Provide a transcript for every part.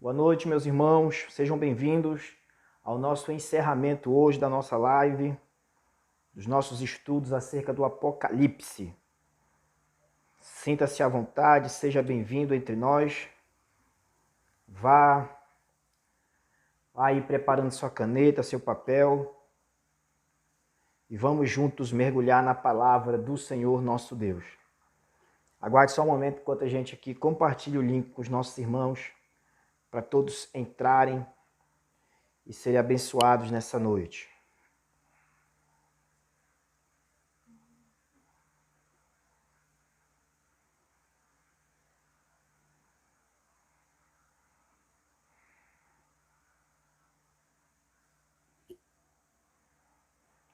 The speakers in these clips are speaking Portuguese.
Boa noite, meus irmãos. Sejam bem-vindos ao nosso encerramento hoje da nossa live, dos nossos estudos acerca do Apocalipse. Sinta-se à vontade, seja bem-vindo entre nós. Vá aí preparando sua caneta, seu papel e vamos juntos mergulhar na palavra do Senhor nosso Deus. Aguarde só um momento enquanto a gente aqui compartilha o link com os nossos irmãos para todos entrarem e serem abençoados nessa noite.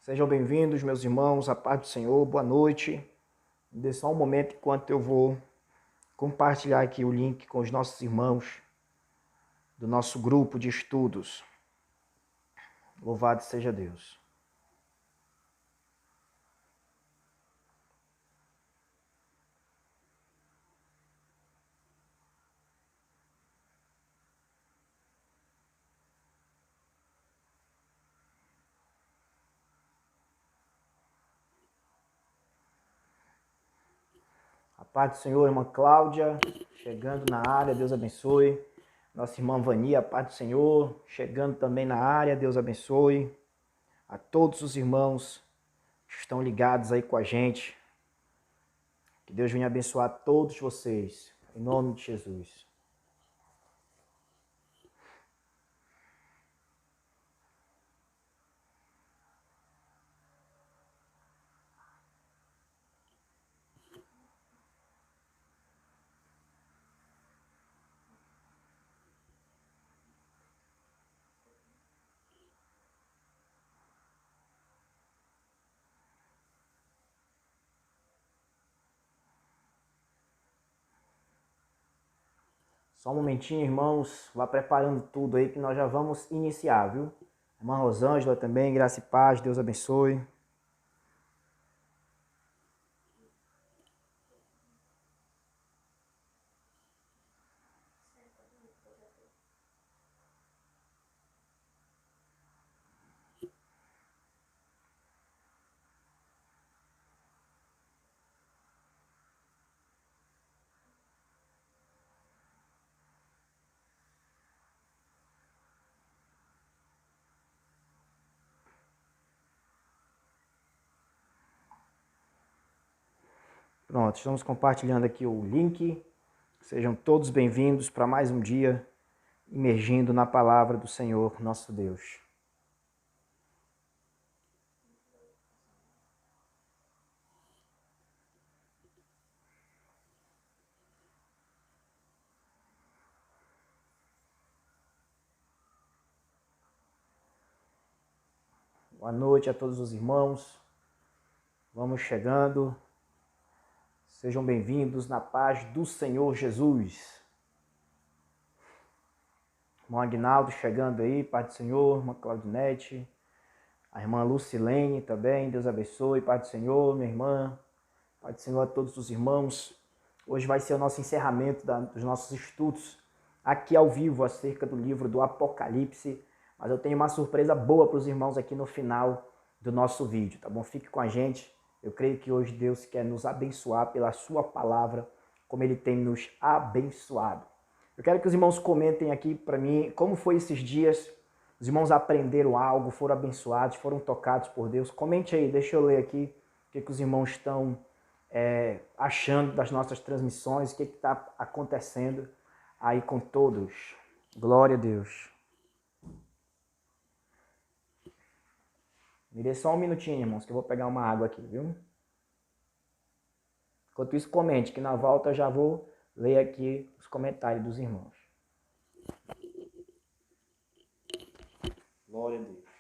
Sejam bem-vindos, meus irmãos, a paz do Senhor, boa noite. Me dê só um momento enquanto eu vou compartilhar aqui o link com os nossos irmãos do nosso grupo de estudos. Louvado seja Deus. A paz do Senhor, irmã Cláudia, chegando na área, Deus abençoe. Nossa irmã Vania, a paz do Senhor, chegando também na área, Deus abençoe. A todos os irmãos que estão ligados aí com a gente, que Deus venha abençoar todos vocês, em nome de Jesus. Só um momentinho, irmãos, vá preparando tudo aí que nós já vamos iniciar, viu? Irmã Rosângela também, graça e paz, Deus abençoe. Pronto, estamos compartilhando aqui o link. Sejam todos bem-vindos para mais um dia imergindo na palavra do Senhor, nosso Deus. Boa noite a todos os irmãos. Vamos chegando. Sejam bem-vindos na paz do Senhor Jesus. Irmão Aguinaldo chegando aí, paz do Senhor, irmã Claudinete, a irmã Lucilene também, Deus abençoe, paz do Senhor, minha irmã, paz do Senhor a todos os irmãos. Hoje vai ser o nosso encerramento dos nossos estudos aqui ao vivo acerca do livro do Apocalipse, mas eu tenho uma surpresa boa para os irmãos aqui no final do nosso vídeo, tá bom? Fique com a gente, eu creio que hoje Deus quer nos abençoar pela sua palavra, como Ele tem nos abençoado. Eu quero que os irmãos comentem aqui para mim como foi esses dias. Os irmãos aprenderam algo, foram abençoados, foram tocados por Deus. Comente aí, deixa eu ler aqui o que os irmãos estão achando das nossas transmissões, o que está acontecendo aí com todos. Glória a Deus. Me dê só um minutinho, irmãos, que eu vou pegar uma água aqui, viu? Enquanto isso, comente, que na volta eu já vou ler aqui os comentários dos irmãos. Glória a Deus.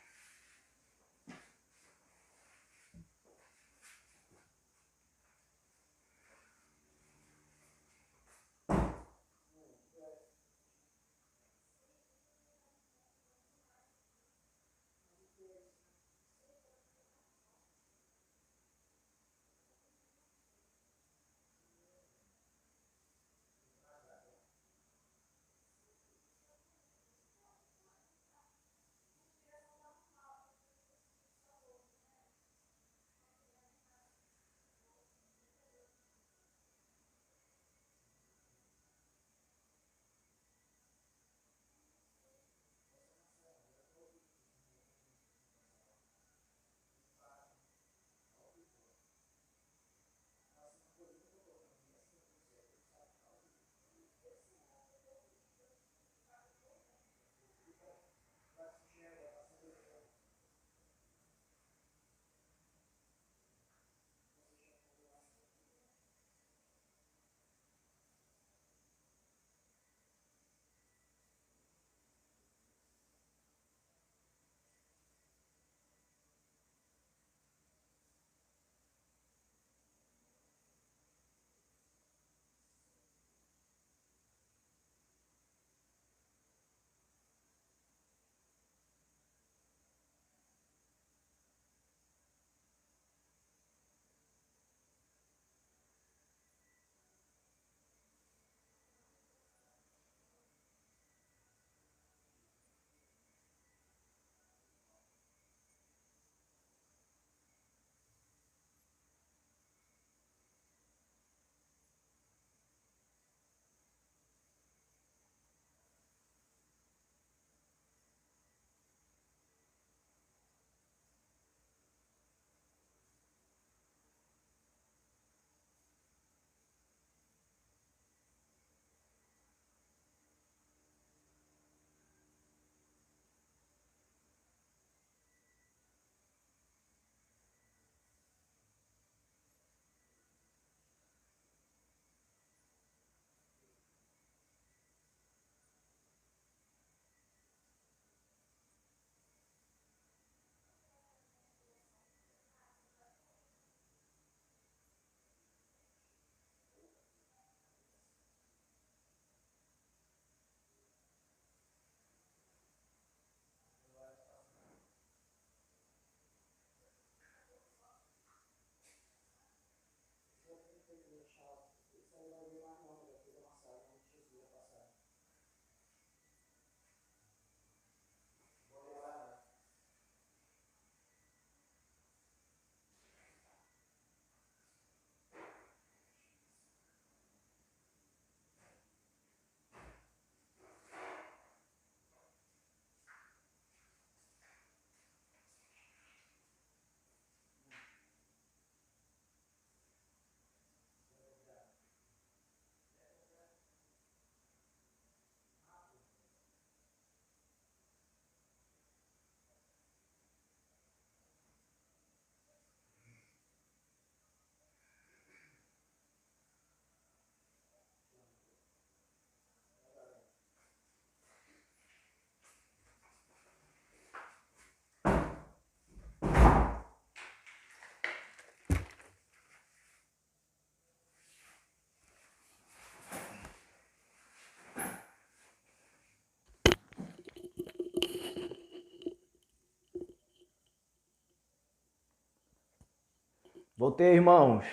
Voltei, irmãos.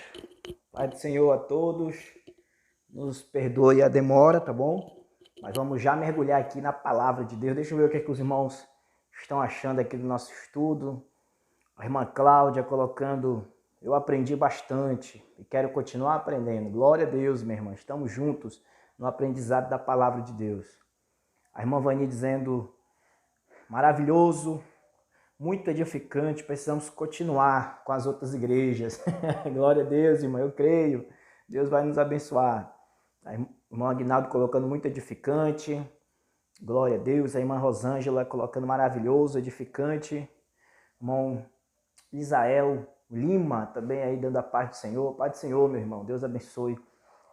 Pai do Senhor a todos. Nos perdoe a demora, tá bom? Mas vamos já mergulhar aqui na palavra de Deus. Deixa eu ver o que, que os irmãos estão achando aqui do nosso estudo. A irmã Cláudia colocando: eu aprendi bastante e quero continuar aprendendo. Glória a Deus, minha irmã. Estamos juntos no aprendizado da palavra de Deus. A irmã Vani dizendo: maravilhoso, muito edificante, precisamos continuar com as outras igrejas. Glória a Deus, irmão, eu creio. Deus vai nos abençoar. A irmã Aguinaldo colocando muito edificante. Glória a Deus. A irmã Rosângela colocando maravilhoso, edificante. Irmão Isael Lima também aí dando a paz do Senhor. Paz do Senhor, meu irmão. Deus abençoe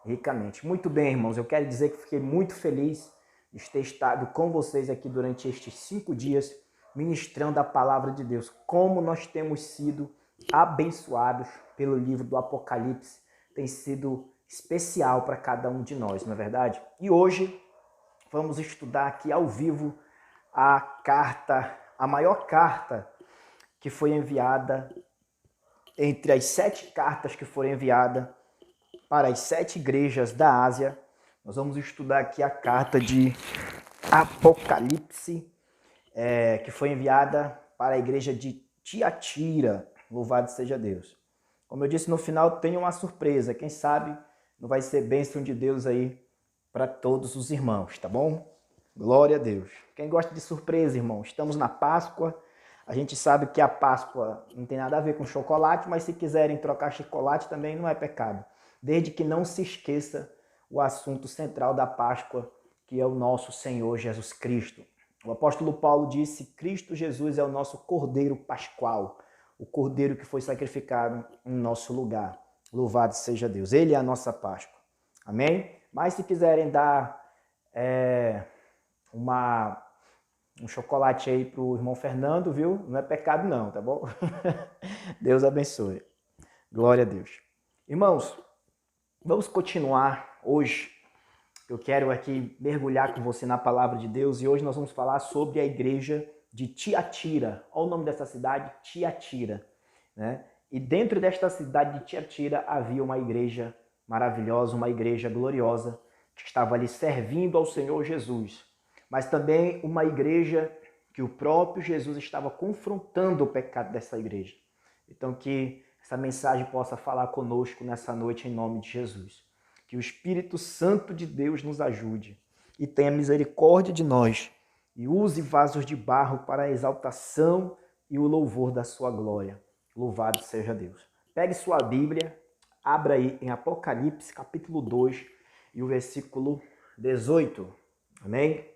ricamente. Muito bem, irmãos. Eu quero dizer que fiquei muito feliz de ter estado com vocês aqui durante estes 5 dias, ministrando a palavra de Deus. Como nós temos sido abençoados pelo livro do Apocalipse. Tem sido especial para cada um de nós, não é verdade? E hoje vamos estudar aqui ao vivo a carta, a maior carta que foi enviada, entre as 7 cartas que foram enviadas para as 7 igrejas da Ásia. Nós vamos estudar aqui a carta de Apocalipse, que foi enviada para a igreja de Tiatira. Louvado seja Deus. Como eu disse, no final tem uma surpresa. Quem sabe não vai ser bênção de Deus aí para todos os irmãos, tá bom? Glória a Deus. Quem gosta de surpresa, irmão? Estamos na Páscoa. A gente sabe que a Páscoa não tem nada a ver com chocolate, mas se quiserem trocar chocolate também não é pecado. Desde que não se esqueça o assunto central da Páscoa, que é o nosso Senhor Jesus Cristo. O apóstolo Paulo disse: Cristo Jesus é o nosso Cordeiro Pascual, o Cordeiro que foi sacrificado em nosso lugar. Louvado seja Deus. Ele é a nossa Páscoa. Amém? Mas se quiserem dar um chocolate aí pro irmão Fernando, viu? Não é pecado não, tá bom? Deus abençoe. Glória a Deus. Irmãos, vamos continuar hoje. Eu quero aqui mergulhar com você na palavra de Deus e hoje nós vamos falar sobre a igreja de Tiatira. Olha o nome dessa cidade, Tiatira, né? E dentro desta cidade de Tiatira havia uma igreja maravilhosa, uma igreja gloriosa, que estava ali servindo ao Senhor Jesus. Mas também uma igreja que o próprio Jesus estava confrontando o pecado dessa igreja. Então que essa mensagem possa falar conosco nessa noite em nome de Jesus. Que o Espírito Santo de Deus nos ajude e tenha misericórdia de nós e use vasos de barro para a exaltação e o louvor da sua glória. Louvado seja Deus. Pegue sua Bíblia, abra aí em Apocalipse capítulo 2 e o versículo 18. Amém?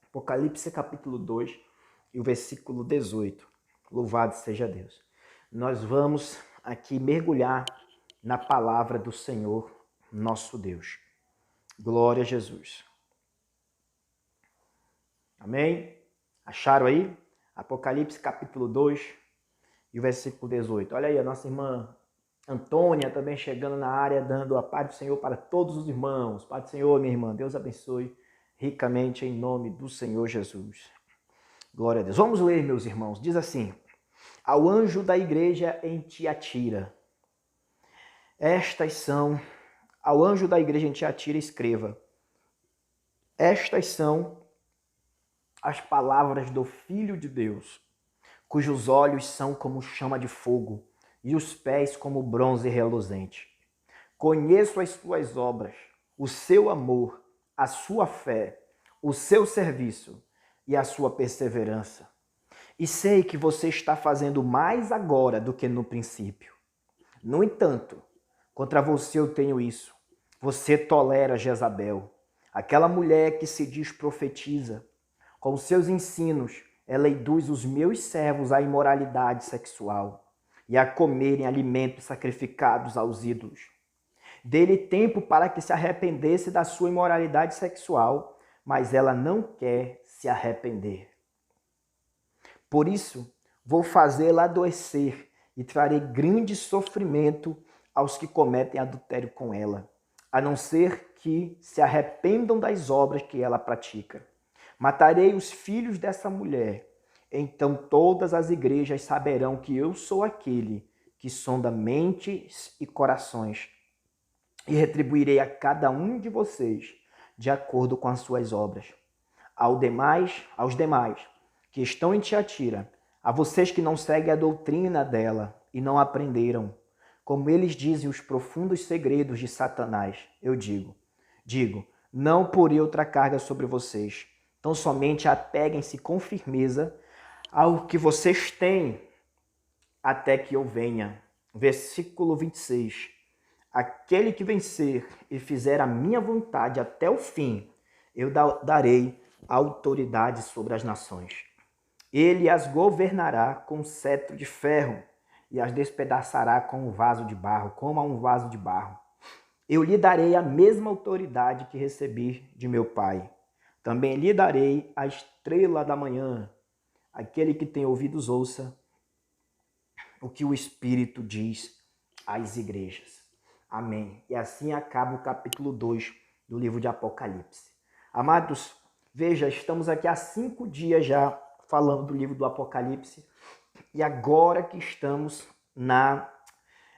Apocalipse capítulo 2 e o versículo 18. Louvado seja Deus. Nós vamos aqui mergulhar na palavra do Senhor, nosso Deus. Glória a Jesus. Amém? Acharam aí? Apocalipse capítulo 2 e o versículo 18. Olha aí a nossa irmã Antônia também chegando na área, dando a paz do Senhor para todos os irmãos. Paz do Senhor, minha irmã. Deus abençoe ricamente em nome do Senhor Jesus. Glória a Deus. Vamos ler, meus irmãos. Diz assim: ao anjo da igreja em Tiatira. Ao anjo da igreja em Tiatira escreva: estas são as palavras do Filho de Deus, cujos olhos são como chama de fogo e os pés como bronze reluzente. Conheço as suas obras, o seu amor, a sua fé, o seu serviço e a sua perseverança. E sei que você está fazendo mais agora do que no princípio. No entanto, contra você eu tenho isso. Você tolera Jezabel, aquela mulher que se diz profetiza. Com seus ensinos, ela induz os meus servos à imoralidade sexual e a comerem alimentos sacrificados aos ídolos. Dê-lhe tempo para que se arrependesse da sua imoralidade sexual, mas ela não quer se arrepender. Por isso, vou fazê-la adoecer e trarei grande sofrimento aos que cometem adultério com ela, a não ser que se arrependam das obras que ela pratica. Matarei os filhos dessa mulher, então todas as igrejas saberão que eu sou aquele que sonda mentes e corações, e retribuirei a cada um de vocês de acordo com as suas obras. Aos demais que estão em Tiatira, a vocês que não seguem a doutrina dela e não aprenderam, como eles dizem os profundos segredos de Satanás, eu digo, não porei outra carga sobre vocês, tão somente apeguem-se com firmeza ao que vocês têm até que eu venha. Versículo 26. Aquele que vencer e fizer a minha vontade até o fim, eu darei autoridade sobre as nações. Ele as governará com cetro de ferro e as despedaçará com um vaso de barro, como a um vaso de barro. Eu lhe darei a mesma autoridade que recebi de meu Pai. Também lhe darei a estrela da manhã. Aquele que tem ouvidos, ouça o que o Espírito diz às igrejas. Amém. E assim acaba o capítulo 2 do livro de Apocalipse. Amados, veja, estamos aqui há 5 dias já falando do livro do Apocalipse. E agora que estamos na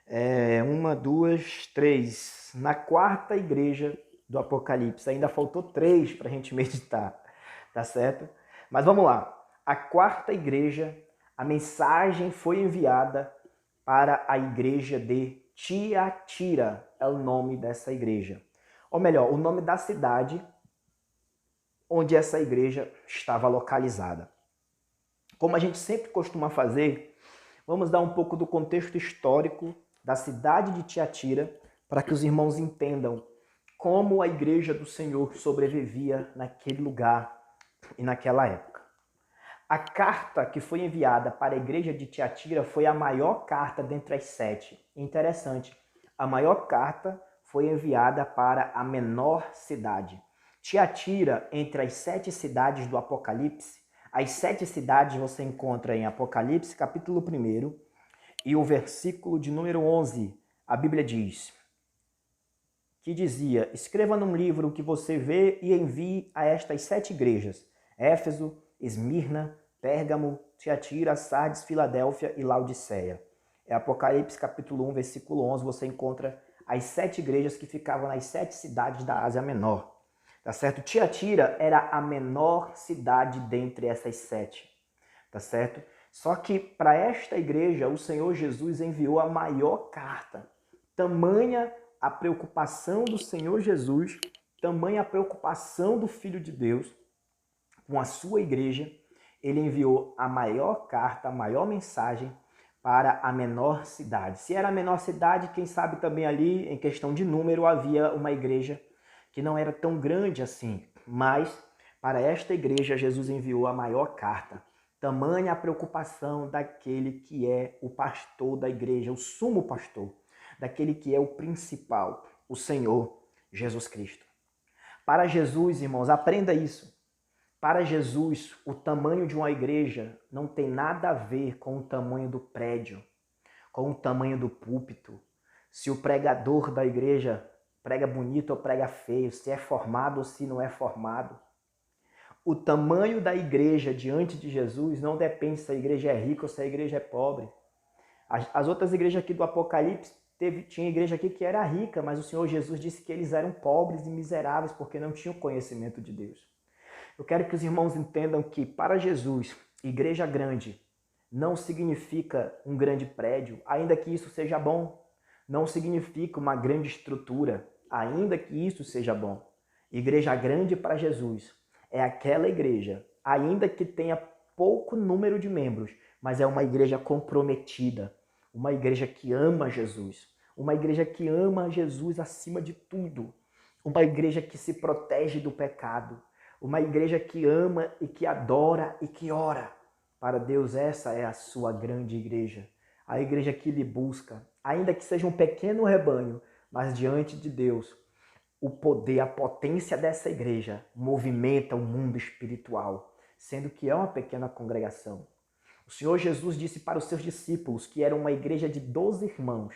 4ª igreja do Apocalipse. Ainda faltou 3 para a gente meditar, tá certo? Mas vamos lá. A 4ª igreja, a mensagem foi enviada para a igreja de Tiatira, é o nome dessa igreja. Ou melhor, o nome da cidade onde essa igreja estava localizada. Como a gente sempre costuma fazer, vamos dar um pouco do contexto histórico da cidade de Tiatira para que os irmãos entendam como a igreja do Senhor sobrevivia naquele lugar e naquela época. A carta que foi enviada para a igreja de Tiatira foi a maior carta dentre as 7. Interessante, a maior carta foi enviada para a menor cidade. Tiatira, entre as 7 cidades do Apocalipse, as 7 cidades você encontra em Apocalipse, capítulo 1, e o versículo de número 11. A Bíblia diz, que dizia, escreva num livro o que você vê e envie a estas 7 igrejas, Éfeso, Esmirna, Pérgamo, Tiatira, Sardes, Filadélfia e Laodiceia. É Apocalipse capítulo 1, versículo 11, você encontra as 7 igrejas que ficavam nas 7 cidades da Ásia Menor. Tá certo? Tiatira era a menor cidade dentre essas 7. Tá certo? Só que para esta igreja o Senhor Jesus enviou a maior carta. Tamanha a preocupação do Senhor Jesus, tamanha a preocupação do Filho de Deus com a sua igreja, ele enviou a maior carta, a maior mensagem para a menor cidade. Se era a menor cidade, quem sabe também ali, em questão de número, havia uma igreja que não era tão grande assim. Mas para esta igreja, Jesus enviou a maior carta. Tamanha a preocupação daquele que é o pastor da igreja, o sumo pastor, daquele que é o principal, o Senhor Jesus Cristo. Para Jesus, irmãos, aprenda isso. Para Jesus, o tamanho de uma igreja não tem nada a ver com o tamanho do prédio, com o tamanho do púlpito. Se o pregador da igreja prega bonito ou prega feio, se é formado ou se não é formado. O tamanho da igreja diante de Jesus não depende se a igreja é rica ou se a igreja é pobre. As outras igrejas aqui do Apocalipse, tinha igreja aqui que era rica, mas o Senhor Jesus disse que eles eram pobres e miseráveis porque não tinham conhecimento de Deus. Eu quero que os irmãos entendam que para Jesus, igreja grande não significa um grande prédio, ainda que isso seja bom. Não significa uma grande estrutura, ainda que isso seja bom. Igreja grande para Jesus é aquela igreja, ainda que tenha pouco número de membros, mas é uma igreja comprometida, uma igreja que ama Jesus, uma igreja que ama Jesus acima de tudo, uma igreja que se protege do pecado, uma igreja que ama e que adora e que ora. Para Deus, essa é a sua grande igreja. A igreja que lhe busca, ainda que seja um pequeno rebanho, mas diante de Deus, o poder, a potência dessa igreja movimenta o mundo espiritual, sendo que é uma pequena congregação. O Senhor Jesus disse para os seus discípulos que era uma igreja de 12 irmãos.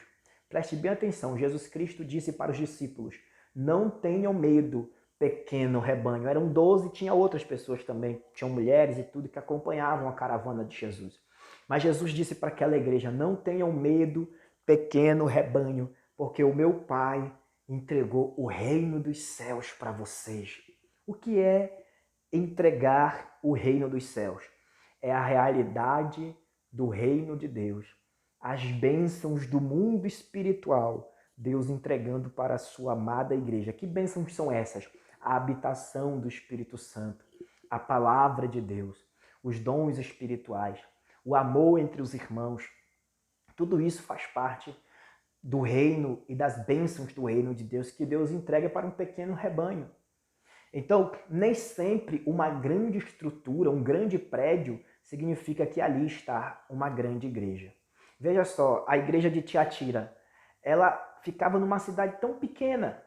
Preste bem atenção, Jesus Cristo disse para os discípulos, não tenham medo, pequeno rebanho. Eram 12, tinha outras pessoas também, tinham mulheres e tudo que acompanhavam a caravana de Jesus. Mas Jesus disse para aquela igreja: não tenham medo, pequeno rebanho, porque o meu Pai entregou o reino dos céus para vocês. O que é entregar o reino dos céus? É a realidade do reino de Deus. As bênçãos do mundo espiritual, Deus entregando para a sua amada igreja. Que bênçãos são essas? A habitação do Espírito Santo, a palavra de Deus, os dons espirituais, o amor entre os irmãos. Tudo isso faz parte do reino e das bênçãos do reino de Deus que Deus entrega para um pequeno rebanho. Então, nem sempre uma grande estrutura, um grande prédio, significa que ali está uma grande igreja. Veja só, a igreja de Tiatira, ela ficava numa cidade tão pequena,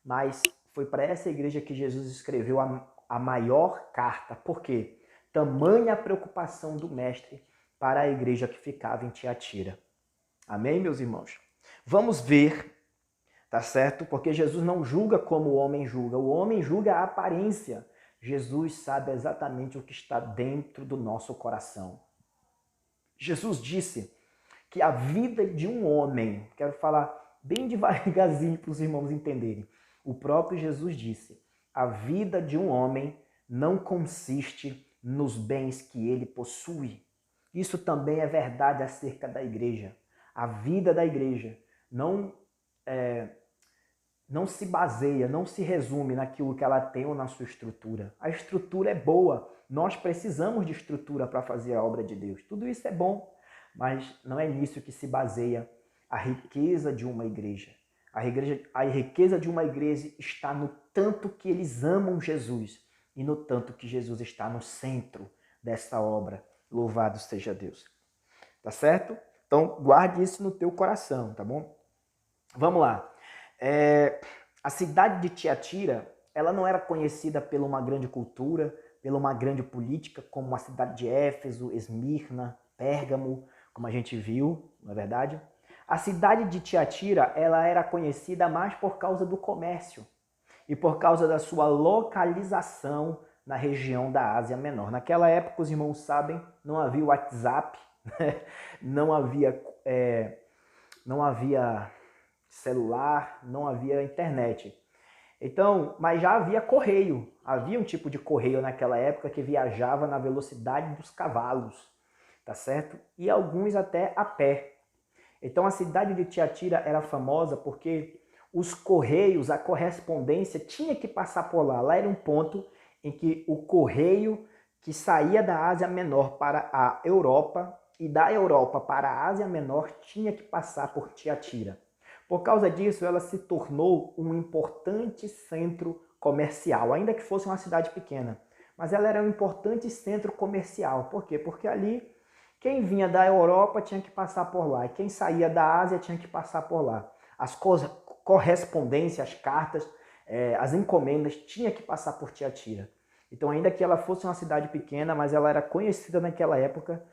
mas foi para essa igreja que Jesus escreveu a maior carta. Por quê? Tamanha a preocupação do mestre para a igreja que ficava em Tiatira. Amém, meus irmãos? Vamos ver, tá certo? Porque Jesus não julga como o homem julga. O homem julga a aparência. Jesus sabe exatamente o que está dentro do nosso coração. Jesus disse que a vida de um homem, quero falar bem devagarzinho para os irmãos entenderem. O próprio Jesus disse: a vida de um homem não consiste nos bens que ele possui. Isso também é verdade acerca da igreja. A vida da igreja não se baseia, não se resume naquilo que ela tem ou na sua estrutura. A estrutura é boa. Nós precisamos de estrutura para fazer a obra de Deus. Tudo isso é bom, mas não é nisso que se baseia a riqueza de uma igreja. A riqueza de uma igreja está no tanto que eles amam Jesus e no tanto que Jesus está no centro dessa obra. Louvado seja Deus. Tá certo? Então, guarde isso no teu coração, tá bom? Vamos lá. A cidade de Tiatira, ela não era conhecida por uma grande cultura, por uma grande política, como a cidade de Éfeso, Esmirna, Pérgamo, como a gente viu, não é verdade? A cidade de Tiatira, ela era conhecida mais por causa do comércio e por causa da sua localização na região da Ásia Menor. Naquela época, os irmãos sabem, não havia WhatsApp, não havia celular, não havia internet. Então, mas já havia correio. Havia um tipo de correio naquela época que viajava na velocidade dos cavalos, tá certo? E alguns até a pé. Então a cidade de Tiatira era famosa porque os correios, a correspondência tinha que passar por lá. Lá era um ponto em que o correio que saía da Ásia Menor para a Europa e da Europa para a Ásia Menor tinha que passar por Tiatira. Por causa disso, ela se tornou um importante centro comercial, ainda que fosse uma cidade pequena. Mas ela era um importante centro comercial. Por quê? Porque ali, quem vinha da Europa tinha que passar por lá. E quem saía da Ásia tinha que passar por lá. As correspondências, as cartas, as encomendas tinham que passar por Tiatira. Então, ainda que ela fosse uma cidade pequena, mas ela era conhecida naquela época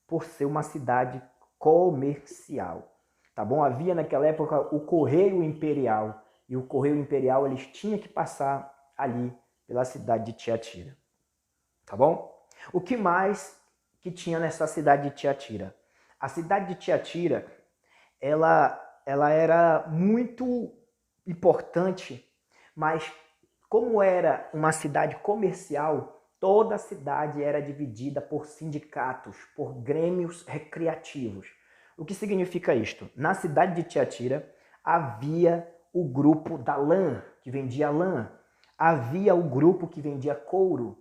por ser uma cidade comercial. Tá bom? Havia naquela época o correio imperial. E o correio imperial eles tinham que passar ali pela cidade de Tiatira. Tá bom? O que mais que tinha nessa cidade de Tiatira? A cidade de Tiatira, ela era muito importante, mas como era uma cidade comercial, toda a cidade era dividida por sindicatos, por grêmios recreativos. O que significa isto? Na cidade de Tiatira havia o grupo da lã, que vendia lã. Havia o grupo que vendia couro.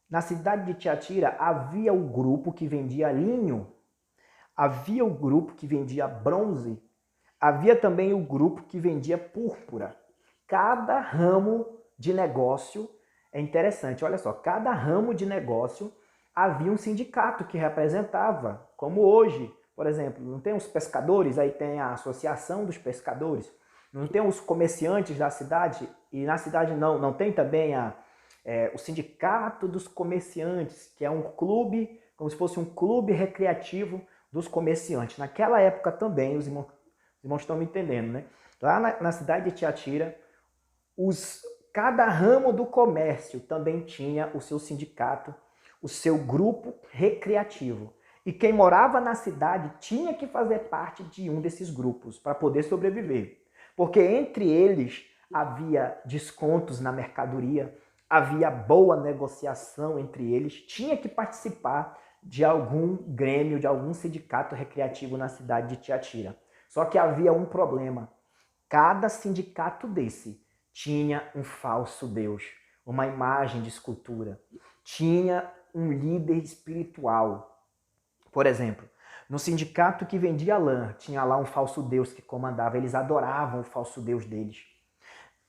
Na cidade de Tiatira havia o grupo que vendia linho. Havia o grupo que vendia bronze. Havia também o grupo que vendia púrpura. Cada ramo de negócio é interessante. Olha só, cada ramo de negócio havia um sindicato que representava, como hoje. Por exemplo, não tem os pescadores, aí tem a associação dos pescadores. Não tem os comerciantes da cidade, e na cidade não tem também o sindicato dos comerciantes, que é um clube, como se fosse um clube recreativo dos comerciantes. Naquela época também, os irmãos estão me entendendo, né? Lá na cidade de Tiatira, cada ramo do comércio também tinha o seu sindicato, o seu grupo recreativo. E quem morava na cidade tinha que fazer parte de um desses grupos para poder sobreviver. Porque entre eles havia descontos na mercadoria, havia boa negociação entre eles, tinha que participar de algum grêmio, de algum sindicato recreativo na cidade de Tiatira. Só que havia um problema. Cada sindicato desse tinha um falso deus, uma imagem de escultura. Tinha um líder espiritual. Por exemplo, no sindicato que vendia lã, tinha lá um falso deus que comandava. Eles adoravam o falso deus deles.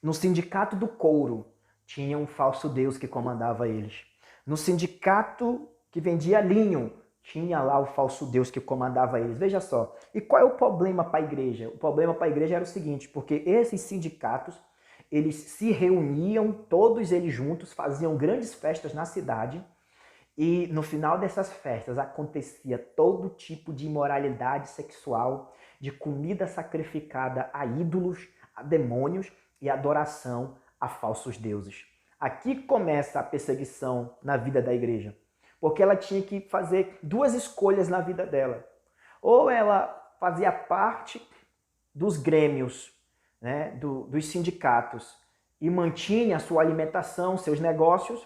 No sindicato do couro, tinha um falso deus que comandava eles. No sindicato que vendia linho, tinha lá o falso deus que comandava eles. Veja só. E qual é o problema para a igreja? O problema para a igreja era o seguinte, porque esses sindicatos, eles se reuniam, todos eles juntos, faziam grandes festas na cidade, e no final dessas festas acontecia todo tipo de imoralidade sexual, de comida sacrificada a ídolos, a demônios e adoração a falsos deuses. Aqui começa a perseguição na vida da igreja, porque ela tinha que fazer duas escolhas na vida dela. Ou ela fazia parte dos grêmios, né, dos sindicatos, e mantinha a sua alimentação, seus negócios,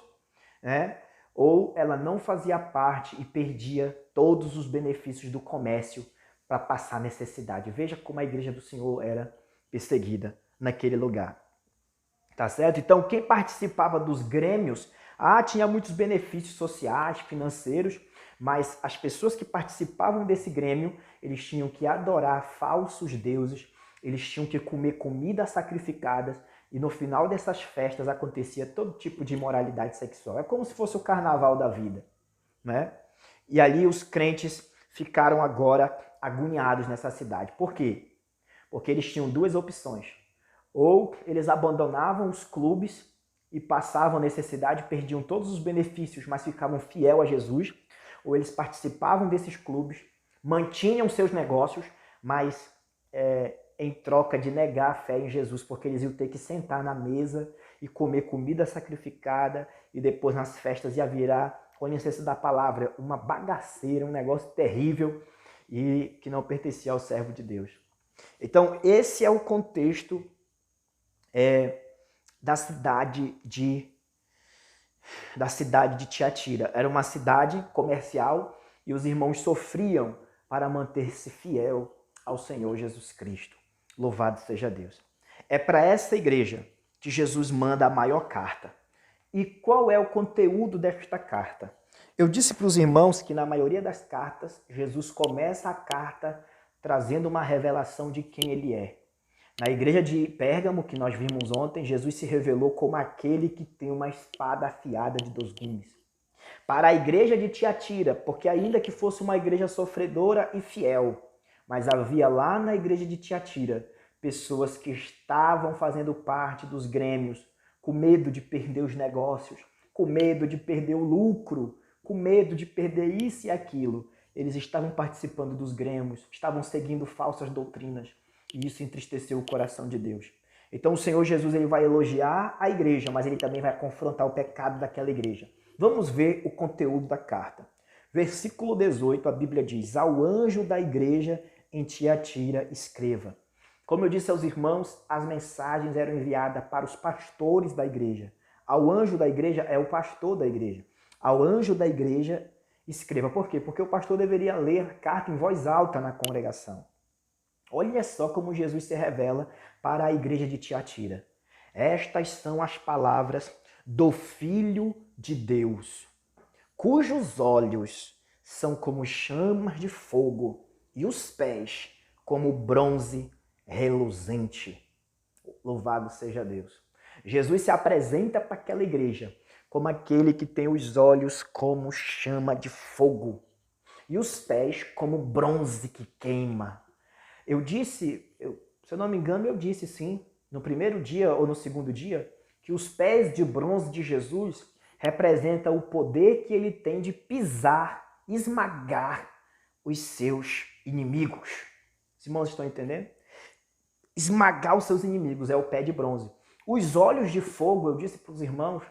né? Ou ela não fazia parte e perdia todos os benefícios do comércio para passar necessidade. Veja como a igreja do Senhor era perseguida naquele lugar. Tá certo? Então, quem participava dos grêmios, tinha muitos benefícios sociais, financeiros, mas as pessoas que participavam desse grêmio, eles tinham que adorar falsos deuses, eles tinham que comer comidas sacrificadas, e no final dessas festas acontecia todo tipo de imoralidade sexual. É como se fosse o carnaval da vida, né? E ali os crentes ficaram agora agoniados nessa cidade. Por quê? Porque eles tinham duas opções. Ou eles abandonavam os clubes e passavam necessidade, perdiam todos os benefícios, mas ficavam fiel a Jesus, ou eles participavam desses clubes, mantinham seus negócios, mas em troca de negar a fé em Jesus, porque eles iam ter que sentar na mesa e comer comida sacrificada, e depois nas festas ia virar, com licença da palavra, uma bagaceira, um negócio terrível e que não pertencia ao servo de Deus. Então, esse é o contexto da cidade de Tiatira. Era uma cidade comercial e os irmãos sofriam para manter-se fiel ao Senhor Jesus Cristo. Louvado seja Deus. É para essa igreja que Jesus manda a maior carta. E qual é o conteúdo desta carta? Eu disse para os irmãos que na maioria das cartas, Jesus começa a carta trazendo uma revelação de quem ele é. Na igreja de Pérgamo, que nós vimos ontem, Jesus se revelou como aquele que tem uma espada afiada de 2 gumes. Para a igreja de Tiatira, porque ainda que fosse uma igreja sofredora e fiel, mas havia lá na igreja de Tiatira pessoas que estavam fazendo parte dos grêmios, com medo de perder os negócios, com medo de perder o lucro, com medo de perder isso e aquilo. Eles estavam participando dos grêmios, estavam seguindo falsas doutrinas, e isso entristeceu o coração de Deus. Então o Senhor Jesus ele vai elogiar a igreja, mas ele também vai confrontar o pecado daquela igreja. Vamos ver o conteúdo da carta. Versículo 18, a Bíblia diz: ao anjo da igreja em Tiatira escreva. Como eu disse aos irmãos, as mensagens eram enviadas para os pastores da igreja. Ao anjo da igreja é o pastor da igreja. Ao anjo da igreja escreva. Por quê? Porque o pastor deveria ler a carta em voz alta na congregação. Olha só como Jesus se revela para a igreja de Tiatira. Estas são as palavras do Filho de Deus, cujos olhos são como chamas de fogo e os pés como bronze reluzente. Louvado seja Deus. Jesus se apresenta para aquela igreja como aquele que tem os olhos como chama de fogo e os pés como bronze que queima. Eu disse, se eu não me engano, eu disse sim, no primeiro dia ou no segundo dia, que os pés de bronze de Jesus representam o poder que ele tem de pisar, esmagar os seus inimigos. Os irmãos estão entendendo? Esmagar os seus inimigos é o pé de bronze. Os olhos de fogo, eu disse para os irmãos,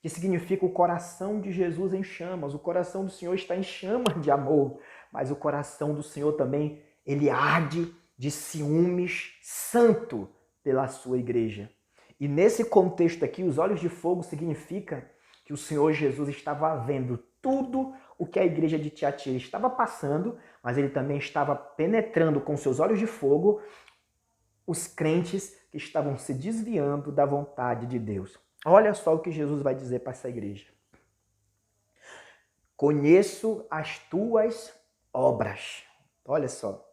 que significa o coração de Jesus em chamas. O coração do Senhor está em chamas de amor mas o coração do Senhor também, ele arde de ciúmes santo pela sua igreja. E nesse contexto aqui, os olhos de fogo significa que o Senhor Jesus estava vendo tudo o que a igreja de Tiatira estava passando, mas ele também estava penetrando com seus olhos de fogo os crentes que estavam se desviando da vontade de Deus. Olha só o que Jesus vai dizer para essa igreja. Conheço as tuas obras. Olha só.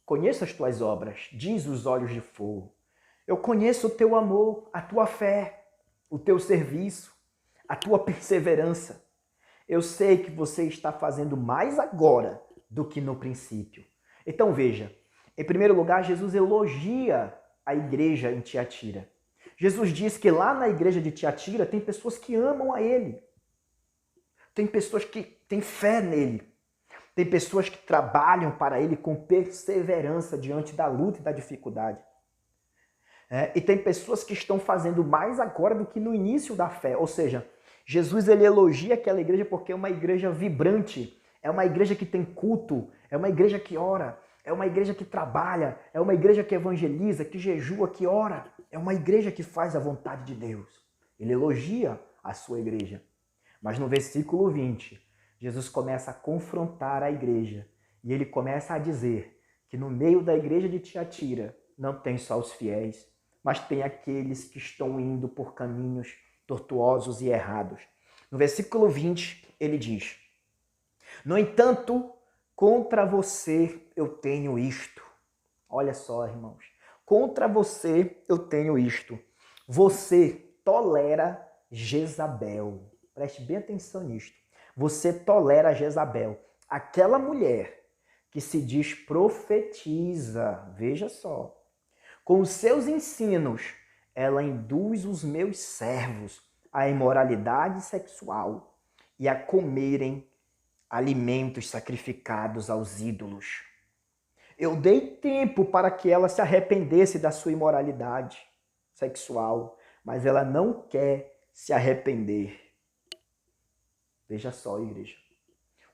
Conheço as tuas obras, diz os olhos de fogo. Eu conheço o teu amor, a tua fé, o teu serviço, a tua perseverança. Eu sei que você está fazendo mais agora do que no princípio. Então veja, em primeiro lugar, Jesus elogia a igreja em Tiatira. Jesus diz que lá na igreja de Tiatira tem pessoas que amam a ele. Tem pessoas que têm fé nele. Tem pessoas que trabalham para ele com perseverança diante da luta e da dificuldade. E tem pessoas que estão fazendo mais agora do que no início da fé. Ou seja, Jesus ele elogia aquela igreja porque é uma igreja vibrante, é uma igreja que tem culto, é uma igreja que ora, é uma igreja que trabalha, é uma igreja que evangeliza, que jejua, que ora. É uma igreja que faz a vontade de Deus. Ele elogia a sua igreja. Mas no versículo 20, Jesus começa a confrontar a igreja e ele começa a dizer que no meio da igreja de Tiatira não tem só os fiéis, mas tem aqueles que estão indo por caminhos tortuosos e errados. No versículo 20, ele diz: no entanto, contra você eu tenho isto. Olha só, irmãos. Contra você eu tenho isto. Você tolera Jezabel. Preste bem atenção nisto. Você tolera Jezabel, aquela mulher que se diz profetiza. Veja só. Com os seus ensinos, ela induz os meus servos à imoralidade sexual e a comerem alimentos sacrificados aos ídolos. Eu dei tempo para que ela se arrependesse da sua imoralidade sexual, mas ela não quer se arrepender. Veja só, igreja.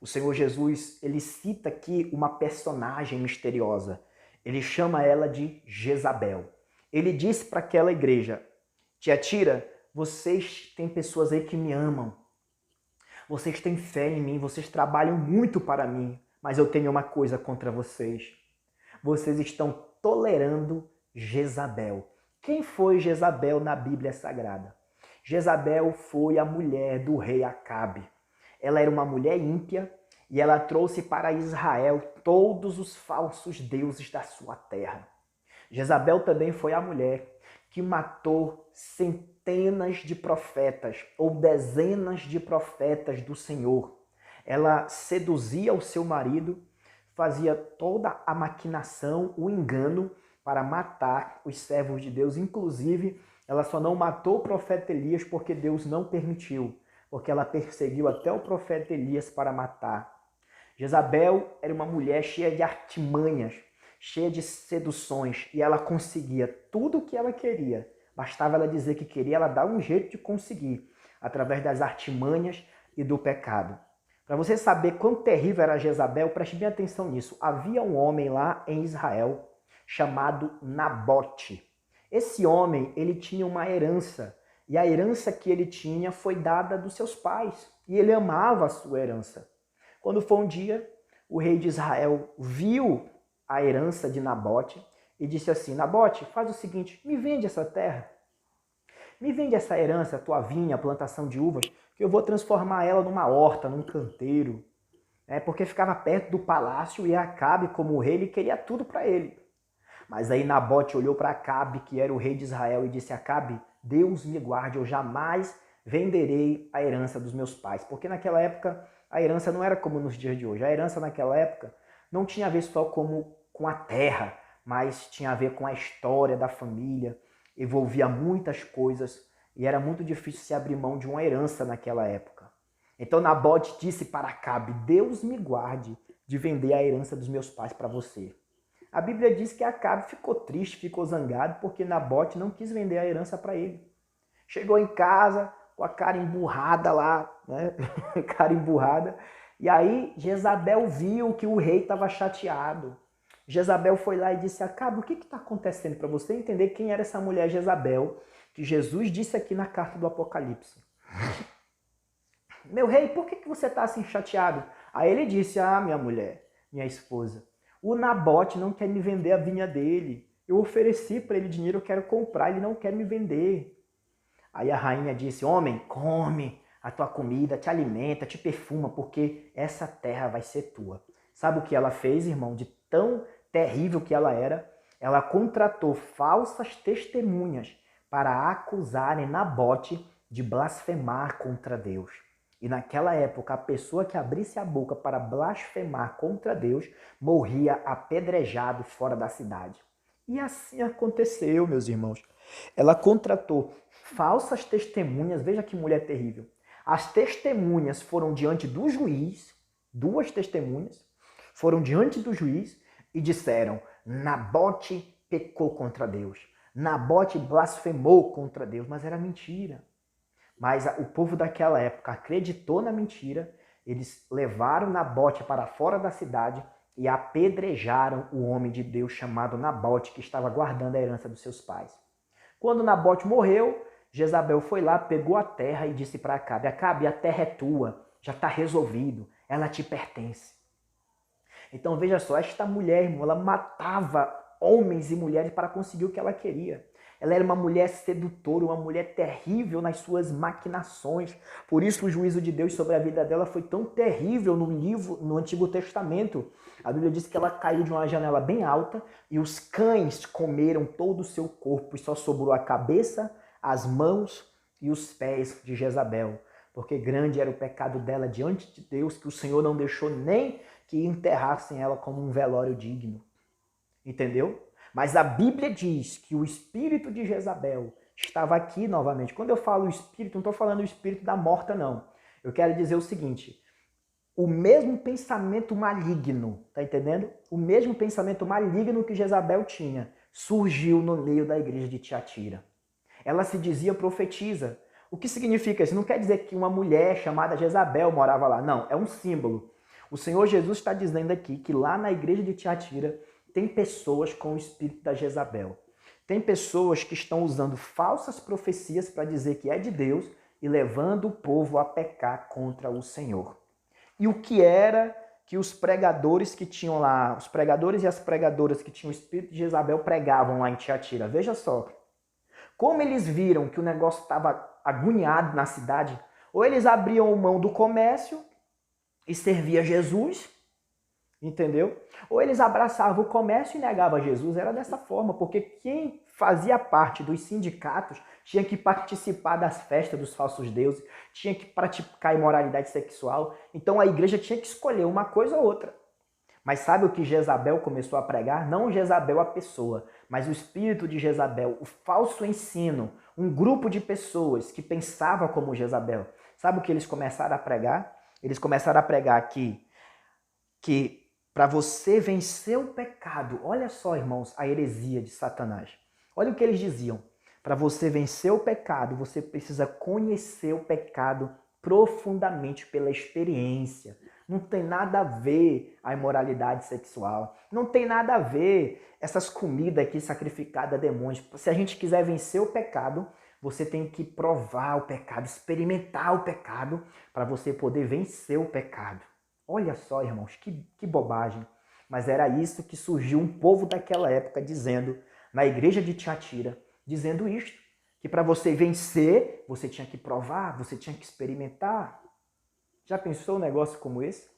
O Senhor Jesus, ele cita aqui uma personagem misteriosa. Ele chama ela de Jezabel. Ele disse para aquela igreja: Tiatira, vocês têm pessoas aí que me amam. Vocês têm fé em mim, vocês trabalham muito para mim, mas eu tenho uma coisa contra vocês. Vocês estão tolerando Jezabel. Quem foi Jezabel na Bíblia Sagrada? Jezabel foi a mulher do rei Acabe. Ela era uma mulher ímpia e ela trouxe para Israel todos os falsos deuses da sua terra. Jezabel também foi a mulher que matou centenas de profetas ou dezenas de profetas do Senhor. Ela seduzia o seu marido, fazia toda a maquinação, o engano para matar os servos de Deus. Inclusive, ela só não matou o profeta Elias porque Deus não permitiu, porque ela perseguiu até o profeta Elias para matar. Jezabel era uma mulher cheia de artimanhas, cheia de seduções, e ela conseguia tudo o que ela queria. Bastava ela dizer que queria, ela dá um jeito de conseguir, através das artimanhas e do pecado. Para você saber quão terrível era Jezabel, preste bem atenção nisso. Havia um homem lá em Israel chamado Nabote. Esse homem, ele tinha uma herança, e a herança que ele tinha foi dada dos seus pais, e ele amava a sua herança. Quando foi um dia, o rei de Israel viu a herança de Nabote e disse assim: Nabote, faz o seguinte, me vende essa terra. Me vende essa herança, a tua vinha, a plantação de uvas, que eu vou transformar ela numa horta, num canteiro. Porque ficava perto do palácio e Acabe, como o rei, ele queria tudo para ele. Mas aí Nabote olhou para Acabe, que era o rei de Israel, e disse: Acabe, Deus me guarde, eu jamais venderei a herança dos meus pais. Porque naquela época a herança não era como nos dias de hoje. A herança naquela época não tinha a ver só com a terra, mas tinha a ver com a história da família, envolvia muitas coisas e era muito difícil se abrir mão de uma herança naquela época. Então Nabote disse para Acabe: Deus me guarde de vender a herança dos meus pais para você. A Bíblia diz que Acabe ficou triste, ficou zangado porque Nabote não quis vender a herança para ele. Chegou em casa com a cara emburrada lá, cara emburrada, E aí Jezabel viu que o rei estava chateado. Jezabel foi lá e disse: Acabe, o que está acontecendo? Para você entender quem era essa mulher Jezabel, que Jesus disse aqui na carta do Apocalipse. Meu rei, por que você está assim chateado? Aí ele disse: minha mulher, minha esposa, o Nabote não quer me vender a vinha dele. Eu ofereci para ele dinheiro, eu quero comprar, ele não quer me vender. Aí a rainha disse: homem, come a tua comida, te alimenta, te perfuma, porque essa terra vai ser tua. Sabe o que ela fez, irmão? De tão terrível que ela era, ela contratou falsas testemunhas para acusarem Nabote de blasfemar contra Deus. E naquela época, a pessoa que abrisse a boca para blasfemar contra Deus morria apedrejado fora da cidade. E assim aconteceu, meus irmãos. Ela contratou falsas testemunhas, veja que mulher terrível. As testemunhas foram diante do juiz, duas testemunhas, foram diante do juiz e disseram: Nabote pecou contra Deus, Nabote blasfemou contra Deus, mas era mentira. Mas o povo daquela época acreditou na mentira, eles levaram Nabote para fora da cidade e apedrejaram o homem de Deus chamado Nabote, que estava guardando a herança dos seus pais. Quando Nabote morreu, Jezabel foi lá, pegou a terra e disse para Acabe: Acabe, a terra é tua, já está resolvido, ela te pertence. Então veja só, esta mulher, irmão, ela matava homens e mulheres para conseguir o que ela queria. Ela era uma mulher sedutora, uma mulher terrível nas suas maquinações. Por isso o juízo de Deus sobre a vida dela foi tão terrível no Antigo Testamento. A Bíblia diz que ela caiu de uma janela bem alta e os cães comeram todo o seu corpo e só sobrou a cabeça, as mãos e os pés de Jezabel. Porque grande era o pecado dela diante de Deus, que o Senhor não deixou nem que enterrassem ela como um velório digno. Entendeu? Mas a Bíblia diz que o espírito de Jezabel estava aqui novamente. Quando eu falo espírito, não estou falando o espírito da morta, não. Eu quero dizer o seguinte: o mesmo pensamento maligno, tá entendendo? O mesmo pensamento maligno que Jezabel tinha surgiu no meio da igreja de Tiatira. Ela se dizia profetisa. O que significa isso? Não quer dizer que uma mulher chamada Jezabel morava lá. Não, é um símbolo. O Senhor Jesus está dizendo aqui que lá na igreja de Tiatira tem pessoas com o espírito da Jezabel. Tem pessoas que estão usando falsas profecias para dizer que é de Deus e levando o povo a pecar contra o Senhor. E o que era que os pregadores que tinham lá, os pregadores e as pregadoras que tinham o espírito de Jezabel pregavam lá em Tiatira? Veja só. Como eles viram que o negócio estava agoniado na cidade, ou eles abriam mão do comércio e servia Jesus, entendeu? Ou eles abraçavam o comércio e negavam Jesus. Era dessa forma, porque quem fazia parte dos sindicatos tinha que participar das festas dos falsos deuses, tinha que praticar imoralidade sexual. Então a igreja tinha que escolher uma coisa ou outra. Mas sabe o que Jezabel começou a pregar? Não Jezabel a pessoa, mas o espírito de Jezabel, o falso ensino, um grupo de pessoas que pensava como Jezabel. Sabe o que eles começaram a pregar? Eles começaram a pregar que para você vencer o pecado, olha só, irmãos, a heresia de Satanás. Olha o que eles diziam. Para você vencer o pecado, você precisa conhecer o pecado profundamente pela experiência. Não tem nada a ver a imoralidade sexual. Não tem nada a ver essas comidas aqui sacrificadas a demônios. Se a gente quiser vencer o pecado, você tem que provar o pecado, experimentar o pecado para você poder vencer o pecado. Olha só, irmãos, que bobagem. Mas era isso que surgiu um povo daquela época dizendo, na igreja de Tiatira, dizendo isto, que para você vencer, você tinha que provar, você tinha que experimentar. Já pensou um negócio como esse?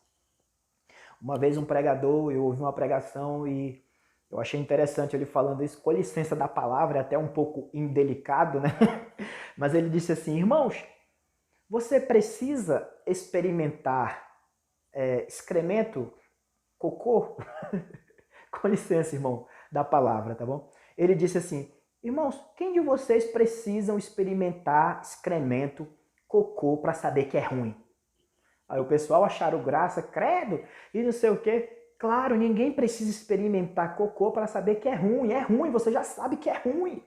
Uma vez um pregador, eu ouvi uma pregação e eu achei interessante ele falando isso, com licença da palavra, é até um pouco indelicado, né? Mas ele disse assim, irmãos, você precisa experimentar excremento, cocô? Com licença, irmão, da palavra, tá bom? Ele disse assim, irmãos, quem de vocês precisam experimentar excremento, cocô, para saber que é ruim? Aí o pessoal acharam graça, credo, e não sei o quê. Claro, ninguém precisa experimentar cocô para saber que é ruim, você já sabe que é ruim.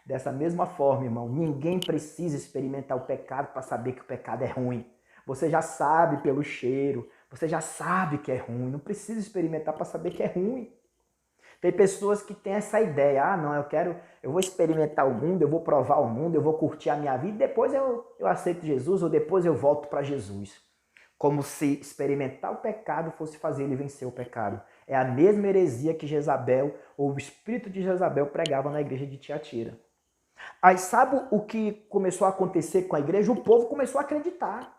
Dessa mesma forma, irmão, ninguém precisa experimentar o pecado para saber que o pecado é ruim. Você já sabe pelo cheiro, você já sabe que é ruim, não precisa experimentar para saber que é ruim. Tem pessoas que têm essa ideia, não, eu vou experimentar o mundo, eu vou provar o mundo, eu vou curtir a minha vida, depois eu aceito Jesus ou depois eu volto para Jesus. Como se experimentar o pecado fosse fazer ele vencer o pecado. É a mesma heresia que Jezabel, ou o espírito de Jezabel, pregava na igreja de Tiatira. Aí sabe o que começou a acontecer com a igreja? O povo começou a acreditar.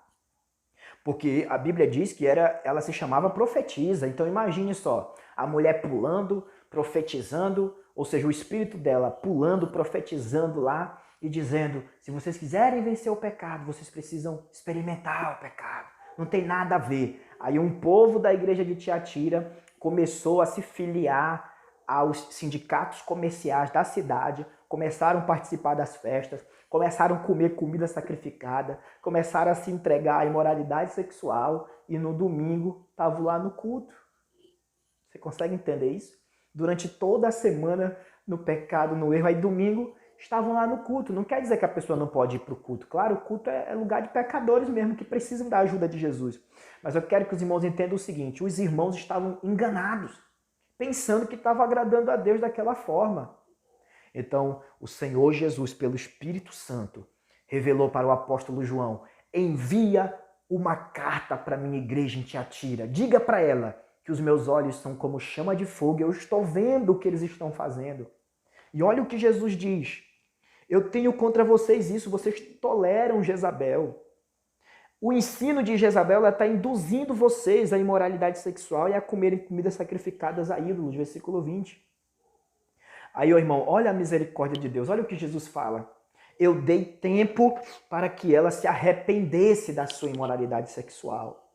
Porque a Bíblia diz que ela se chamava profetisa. Então imagine só, a mulher pulando, profetizando, ou seja, o espírito dela pulando, profetizando lá e dizendo, se vocês quiserem vencer o pecado, vocês precisam experimentar o pecado. Não tem nada a ver. Aí um povo da igreja de Tiatira começou a se filiar aos sindicatos comerciais da cidade, começaram a participar das festas, começaram a comer comida sacrificada, começaram a se entregar à imoralidade sexual e no domingo estavam lá no culto. Você consegue entender isso? Durante toda a semana no pecado, no erro, aí domingo estavam lá no culto. Não quer dizer que a pessoa não pode ir para o culto. Claro, o culto é lugar de pecadores mesmo, que precisam da ajuda de Jesus. Mas eu quero que os irmãos entendam o seguinte, os irmãos estavam enganados, pensando que estava agradando a Deus daquela forma. Então, o Senhor Jesus, pelo Espírito Santo, revelou para o apóstolo João, envia uma carta para a minha igreja em Tiatira. Diga para ela que os meus olhos são como chama de fogo, eu estou vendo o que eles estão fazendo. E olha o que Jesus diz. Eu tenho contra vocês isso, vocês toleram Jezabel. O ensino de Jezabel está induzindo vocês à imoralidade sexual e a comerem comidas sacrificadas a ídolos, versículo 20. Aí, irmão, olha a misericórdia de Deus, olha o que Jesus fala. Eu dei tempo para que ela se arrependesse da sua imoralidade sexual.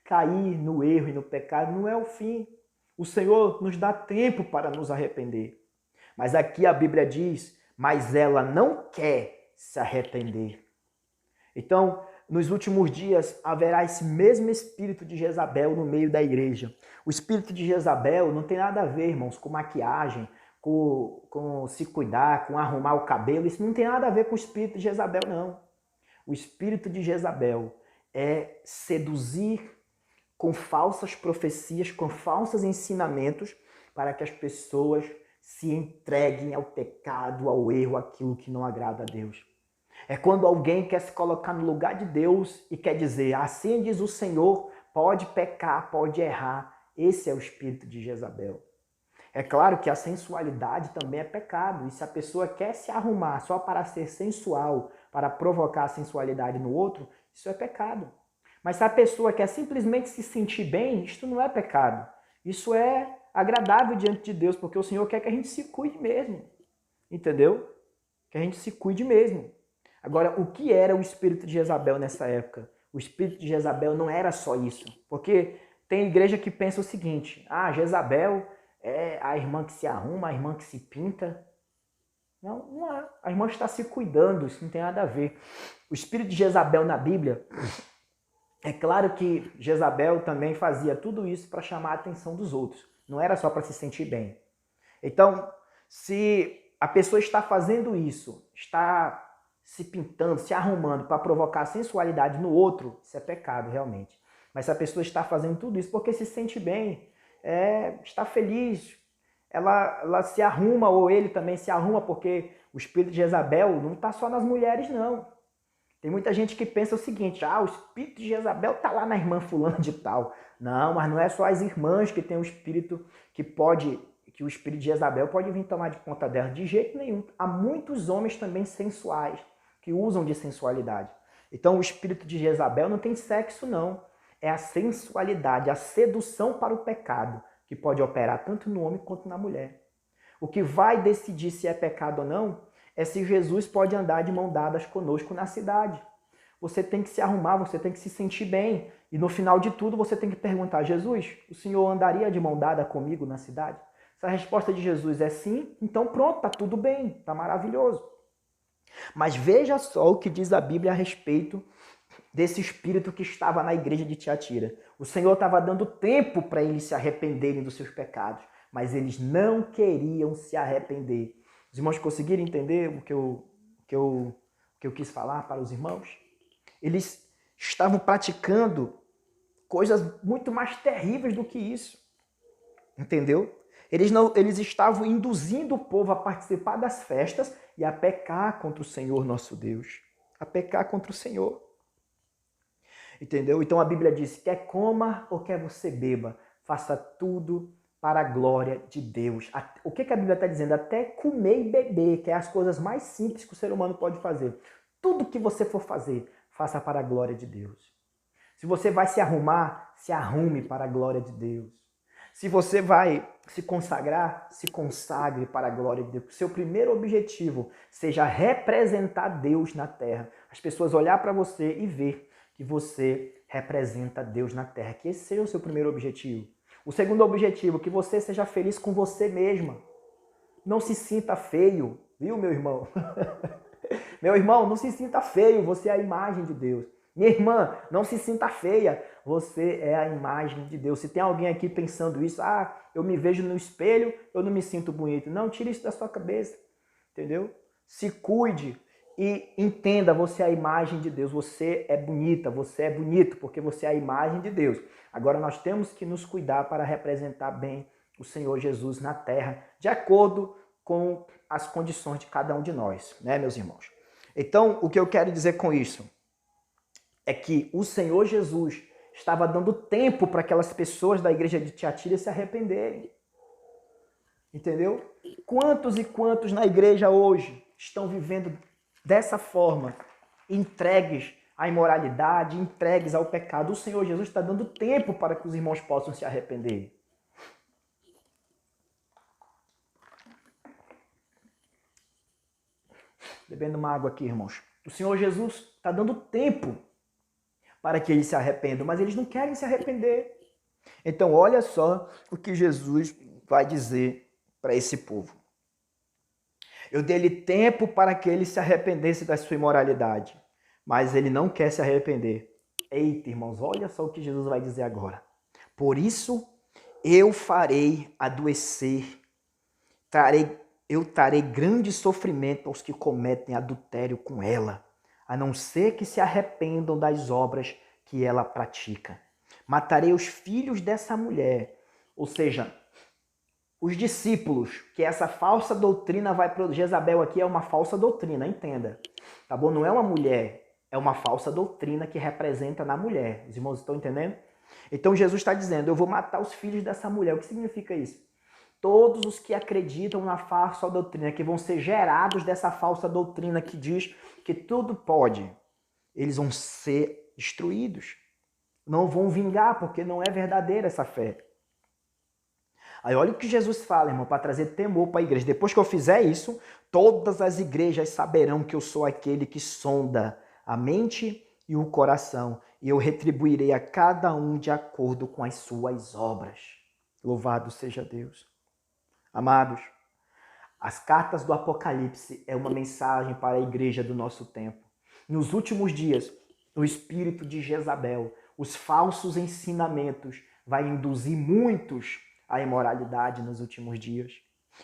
Cair no erro e no pecado não é o fim. O Senhor nos dá tempo para nos arrepender. Mas aqui a Bíblia diz, mas ela não quer se arrepender. Então, nos últimos dias, haverá esse mesmo espírito de Jezabel no meio da igreja. O espírito de Jezabel não tem nada a ver, irmãos, com maquiagem, com se cuidar, com arrumar o cabelo. Isso não tem nada a ver com o espírito de Jezabel, não. O espírito de Jezabel é seduzir com falsas profecias, com falsos ensinamentos, para que as pessoas se entreguem ao pecado, ao erro, aquilo que não agrada a Deus. É quando alguém quer se colocar no lugar de Deus e quer dizer, assim diz o Senhor, pode pecar, pode errar. Esse é o espírito de Jezabel. É claro que a sensualidade também é pecado. E se a pessoa quer se arrumar só para ser sensual, para provocar a sensualidade no outro, isso é pecado. Mas se a pessoa quer simplesmente se sentir bem, isto não é pecado. Isso é agradável diante de Deus, porque o Senhor quer que a gente se cuide mesmo. Entendeu? Que a gente se cuide mesmo. Agora, o que era o espírito de Jezabel nessa época? O espírito de Jezabel não era só isso. Porque tem igreja que pensa o seguinte, Jezabel é a irmã que se arruma, a irmã que se pinta. Não, não é. A irmã está se cuidando, isso não tem nada a ver. O espírito de Jezabel na Bíblia, é claro que Jezabel também fazia tudo isso para chamar a atenção dos outros. Não era só para se sentir bem. Então, se a pessoa está fazendo isso, está se pintando, se arrumando para provocar sensualidade no outro, isso é pecado realmente. Mas se a pessoa está fazendo tudo isso porque se sente bem, está feliz, ela se arruma, ou ele também se arruma, porque o espírito de Jezabel não está só nas mulheres, não. Tem muita gente que pensa o seguinte, o espírito de Jezabel está lá na irmã fulana de tal. Não, mas não é só as irmãs que tem o espírito que o espírito de Jezabel pode vir tomar de conta dela. De jeito nenhum. Há muitos homens também sensuais que usam de sensualidade. Então o espírito de Jezabel não tem sexo, não. É a sensualidade, a sedução para o pecado, que pode operar tanto no homem quanto na mulher. O que vai decidir se é pecado ou não é se Jesus pode andar de mão dadas conosco na cidade. Você tem que se arrumar, você tem que se sentir bem. E no final de tudo você tem que perguntar, Jesus, o Senhor andaria de mão dada comigo na cidade? Se a resposta de Jesus é sim, então pronto, está tudo bem, está maravilhoso. Mas veja só o que diz a Bíblia a respeito desse espírito que estava na igreja de Tiatira. O Senhor estava dando tempo para eles se arrependerem dos seus pecados, mas eles não queriam se arrepender. Os irmãos conseguiram entender o que eu quis falar para os irmãos? Eles estavam praticando coisas muito mais terríveis do que isso. Entendeu? Eles estavam induzindo o povo a participar das festas e a pecar contra o Senhor nosso Deus. A pecar contra o Senhor. Entendeu? Então a Bíblia diz, quer coma ou quer você beba, faça tudo para a glória de Deus. O que a Bíblia está dizendo? Até comer e beber, que é as coisas mais simples que o ser humano pode fazer. Tudo que você for fazer, faça para a glória de Deus. Se você vai se arrumar, se arrume para a glória de Deus. Se você vai se consagrar, se consagre para a glória de Deus. Que o seu primeiro objetivo seja representar Deus na terra. As pessoas olhar para você e ver que você representa Deus na terra. Que esse seja o seu primeiro objetivo. O segundo objetivo, que você seja feliz com você mesma. Não se sinta feio, viu, meu irmão? Meu irmão, não se sinta feio, você é a imagem de Deus. Minha irmã, não se sinta feia, você é a imagem de Deus. Se tem alguém aqui pensando isso, eu me vejo no espelho, eu não me sinto bonito. Não, tire isso da sua cabeça, entendeu? Se cuide e entenda, você é a imagem de Deus. Você é bonita, você é bonito, porque você é a imagem de Deus. Agora nós temos que nos cuidar para representar bem o Senhor Jesus na terra, de acordo com as condições de cada um de nós, né, meus irmãos? Então, o que eu quero dizer com isso é que o Senhor Jesus estava dando tempo para aquelas pessoas da igreja de Tiatira se arrependerem. Entendeu? Quantos e quantos na igreja hoje estão vivendo dessa forma, entregues à imoralidade, entregues ao pecado? O Senhor Jesus está dando tempo para que os irmãos possam se arrepender. Bebendo uma água aqui, irmãos. O Senhor Jesus está dando tempo para que eles se arrependam, mas eles não querem se arrepender. Então, olha só o que Jesus vai dizer para esse povo. Eu dei-lhe tempo para que ele se arrependesse da sua imoralidade, mas ele não quer se arrepender. Eita, irmãos, olha só o que Jesus vai dizer agora. Por isso, eu farei adoecer, eu trarei grande sofrimento aos que cometem adultério com ela, a não ser que se arrependam das obras que ela pratica. Matarei os filhos dessa mulher, ou seja, os discípulos, que essa falsa doutrina vai produzir. Jezabel aqui é uma falsa doutrina, entenda. Tá bom? Não é uma mulher, é uma falsa doutrina que representa na mulher. Os irmãos estão entendendo? Então Jesus está dizendo, eu vou matar os filhos dessa mulher. O que significa isso? Todos os que acreditam na falsa doutrina, que vão ser gerados dessa falsa doutrina que diz que tudo pode, eles vão ser destruídos. Não vão vingar, porque não é verdadeira essa fé. Aí olha o que Jesus fala, irmão, para trazer temor para a igreja. Depois que eu fizer isso, todas as igrejas saberão que eu sou aquele que sonda a mente e o coração, e eu retribuirei a cada um de acordo com as suas obras. Louvado seja Deus. Amados, as cartas do Apocalipse é uma mensagem para a igreja do nosso tempo. Nos últimos dias, o espírito de Jezabel, os falsos ensinamentos, vai induzir muitos à imoralidade nos últimos dias.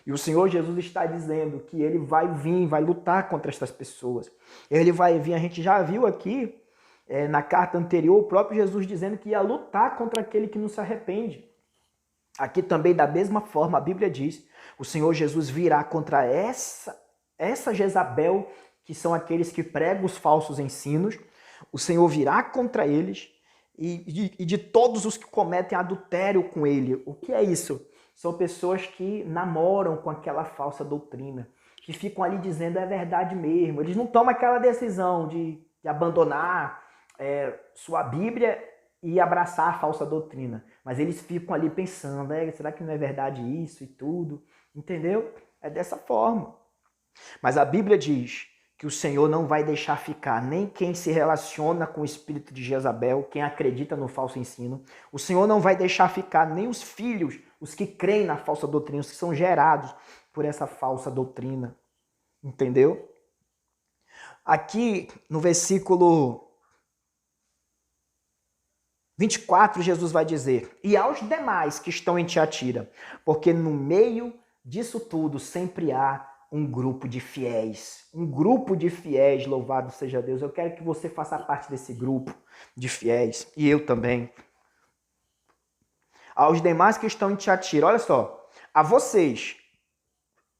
E o Senhor Jesus está dizendo que ele vai vir, vai lutar contra estas pessoas. Ele vai vir, a gente já viu aqui, na carta anterior, o próprio Jesus dizendo que ia lutar contra aquele que não se arrepende. Aqui também, da mesma forma, a Bíblia diz, o Senhor Jesus virá contra essa Jezabel, que são aqueles que pregam os falsos ensinos. O Senhor virá contra eles e de todos os que cometem adultério com ele. O que é isso? São pessoas que namoram com aquela falsa doutrina, que ficam ali dizendo é verdade mesmo. Eles não tomam aquela decisão de abandonar sua Bíblia e abraçar a falsa doutrina. Mas eles ficam ali pensando, será que não é verdade isso e tudo? Entendeu? É dessa forma. Mas a Bíblia diz que o Senhor não vai deixar ficar nem quem se relaciona com o espírito de Jezabel, quem acredita no falso ensino. O Senhor não vai deixar ficar nem os filhos, os que creem na falsa doutrina, os que são gerados por essa falsa doutrina. Entendeu? Aqui no versículo 24, Jesus vai dizer, e aos demais que estão em Tiatira, porque no meio disso tudo sempre há um grupo de fiéis. Um grupo de fiéis, louvado seja Deus. Eu quero que você faça parte desse grupo de fiéis. E eu também. Aos demais que estão em Tiatira, olha só. A vocês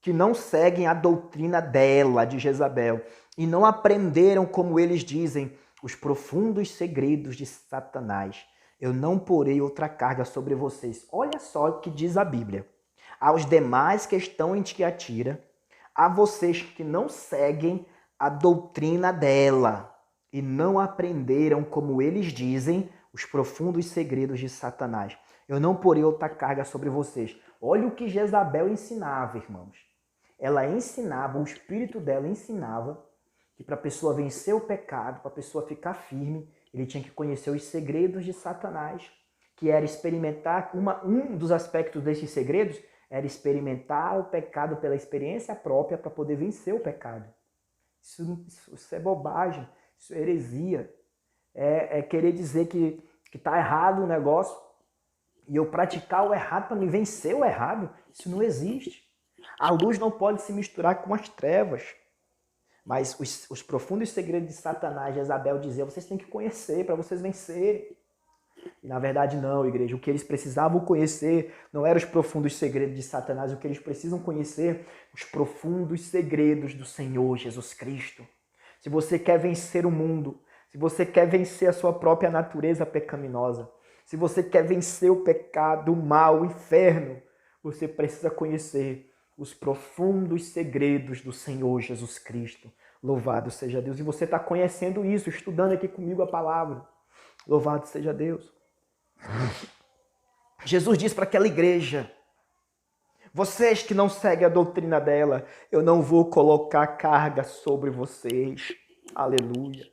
que não seguem a doutrina dela, de Jezabel, e não aprenderam, como eles dizem, os profundos segredos de Satanás. Eu não porei outra carga sobre vocês. Olha só o que diz a Bíblia. Aos demais que estão em Tiatira, a vocês que não seguem a doutrina dela e não aprenderam, como eles dizem, os profundos segredos de Satanás. Eu não porei outra carga sobre vocês. Olha o que Jezabel ensinava, irmãos. Ela ensinava, o espírito dela ensinava que para a pessoa vencer o pecado, para a pessoa ficar firme, ele tinha que conhecer os segredos de Satanás, que era experimentar, um dos aspectos desses segredos era experimentar o pecado pela experiência própria para poder vencer o pecado. Isso é bobagem, isso é heresia. É querer dizer que está errado o negócio e eu praticar o errado para me vencer o errado. Isso não existe. A luz não pode se misturar com as trevas. Mas os profundos segredos de Satanás, Jezabel dizia, vocês têm que conhecer para vocês vencerem. E na verdade não, igreja. O que eles precisavam conhecer não eram os profundos segredos de Satanás. O que eles precisam conhecer, os profundos segredos do Senhor Jesus Cristo. Se você quer vencer o mundo, se você quer vencer a sua própria natureza pecaminosa, se você quer vencer o pecado, o mal, o inferno, você precisa conhecer os profundos segredos do Senhor Jesus Cristo. Louvado seja Deus. E você está conhecendo isso, estudando aqui comigo a palavra. Louvado seja Deus. Jesus diz para aquela igreja, vocês que não seguem a doutrina dela, eu não vou colocar carga sobre vocês. Aleluia.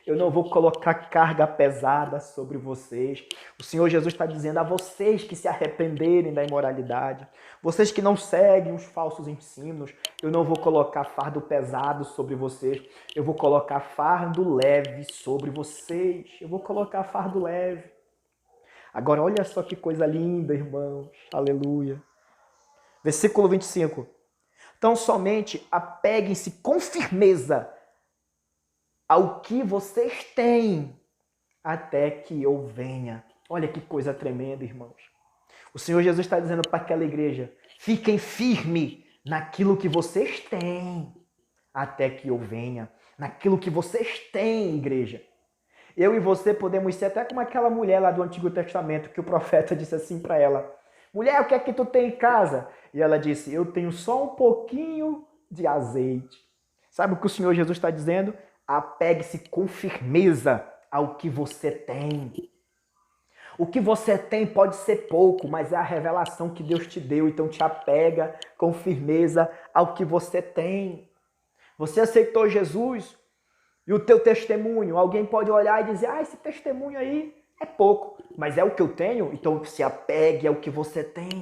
Eu não vou colocar carga pesada sobre vocês. O Senhor Jesus está dizendo a vocês que se arrependerem da imoralidade, vocês que não seguem os falsos ensinos, eu não vou colocar fardo pesado sobre vocês, eu vou colocar fardo leve sobre vocês. Eu vou colocar fardo leve. Agora, olha só que coisa linda, irmãos. Aleluia. Versículo 25. Então, somente apeguem-se com firmeza ao que vocês têm, até que eu venha. Olha que coisa tremenda, irmãos. O Senhor Jesus está dizendo para aquela igreja, fiquem firmes naquilo que vocês têm, até que eu venha. Naquilo que vocês têm, igreja. Eu e você podemos ser até como aquela mulher lá do Antigo Testamento, que o profeta disse assim para ela, mulher, o que é que tu tem em casa? E ela disse, eu tenho só um pouquinho de azeite. Sabe o que o Senhor Jesus está dizendo? Apegue-se com firmeza ao que você tem. O que você tem pode ser pouco, mas é a revelação que Deus te deu. Então te apega com firmeza ao que você tem. Você aceitou Jesus e o teu testemunho, alguém pode olhar e dizer, esse testemunho aí é pouco, mas é o que eu tenho, então se apegue ao que você tem.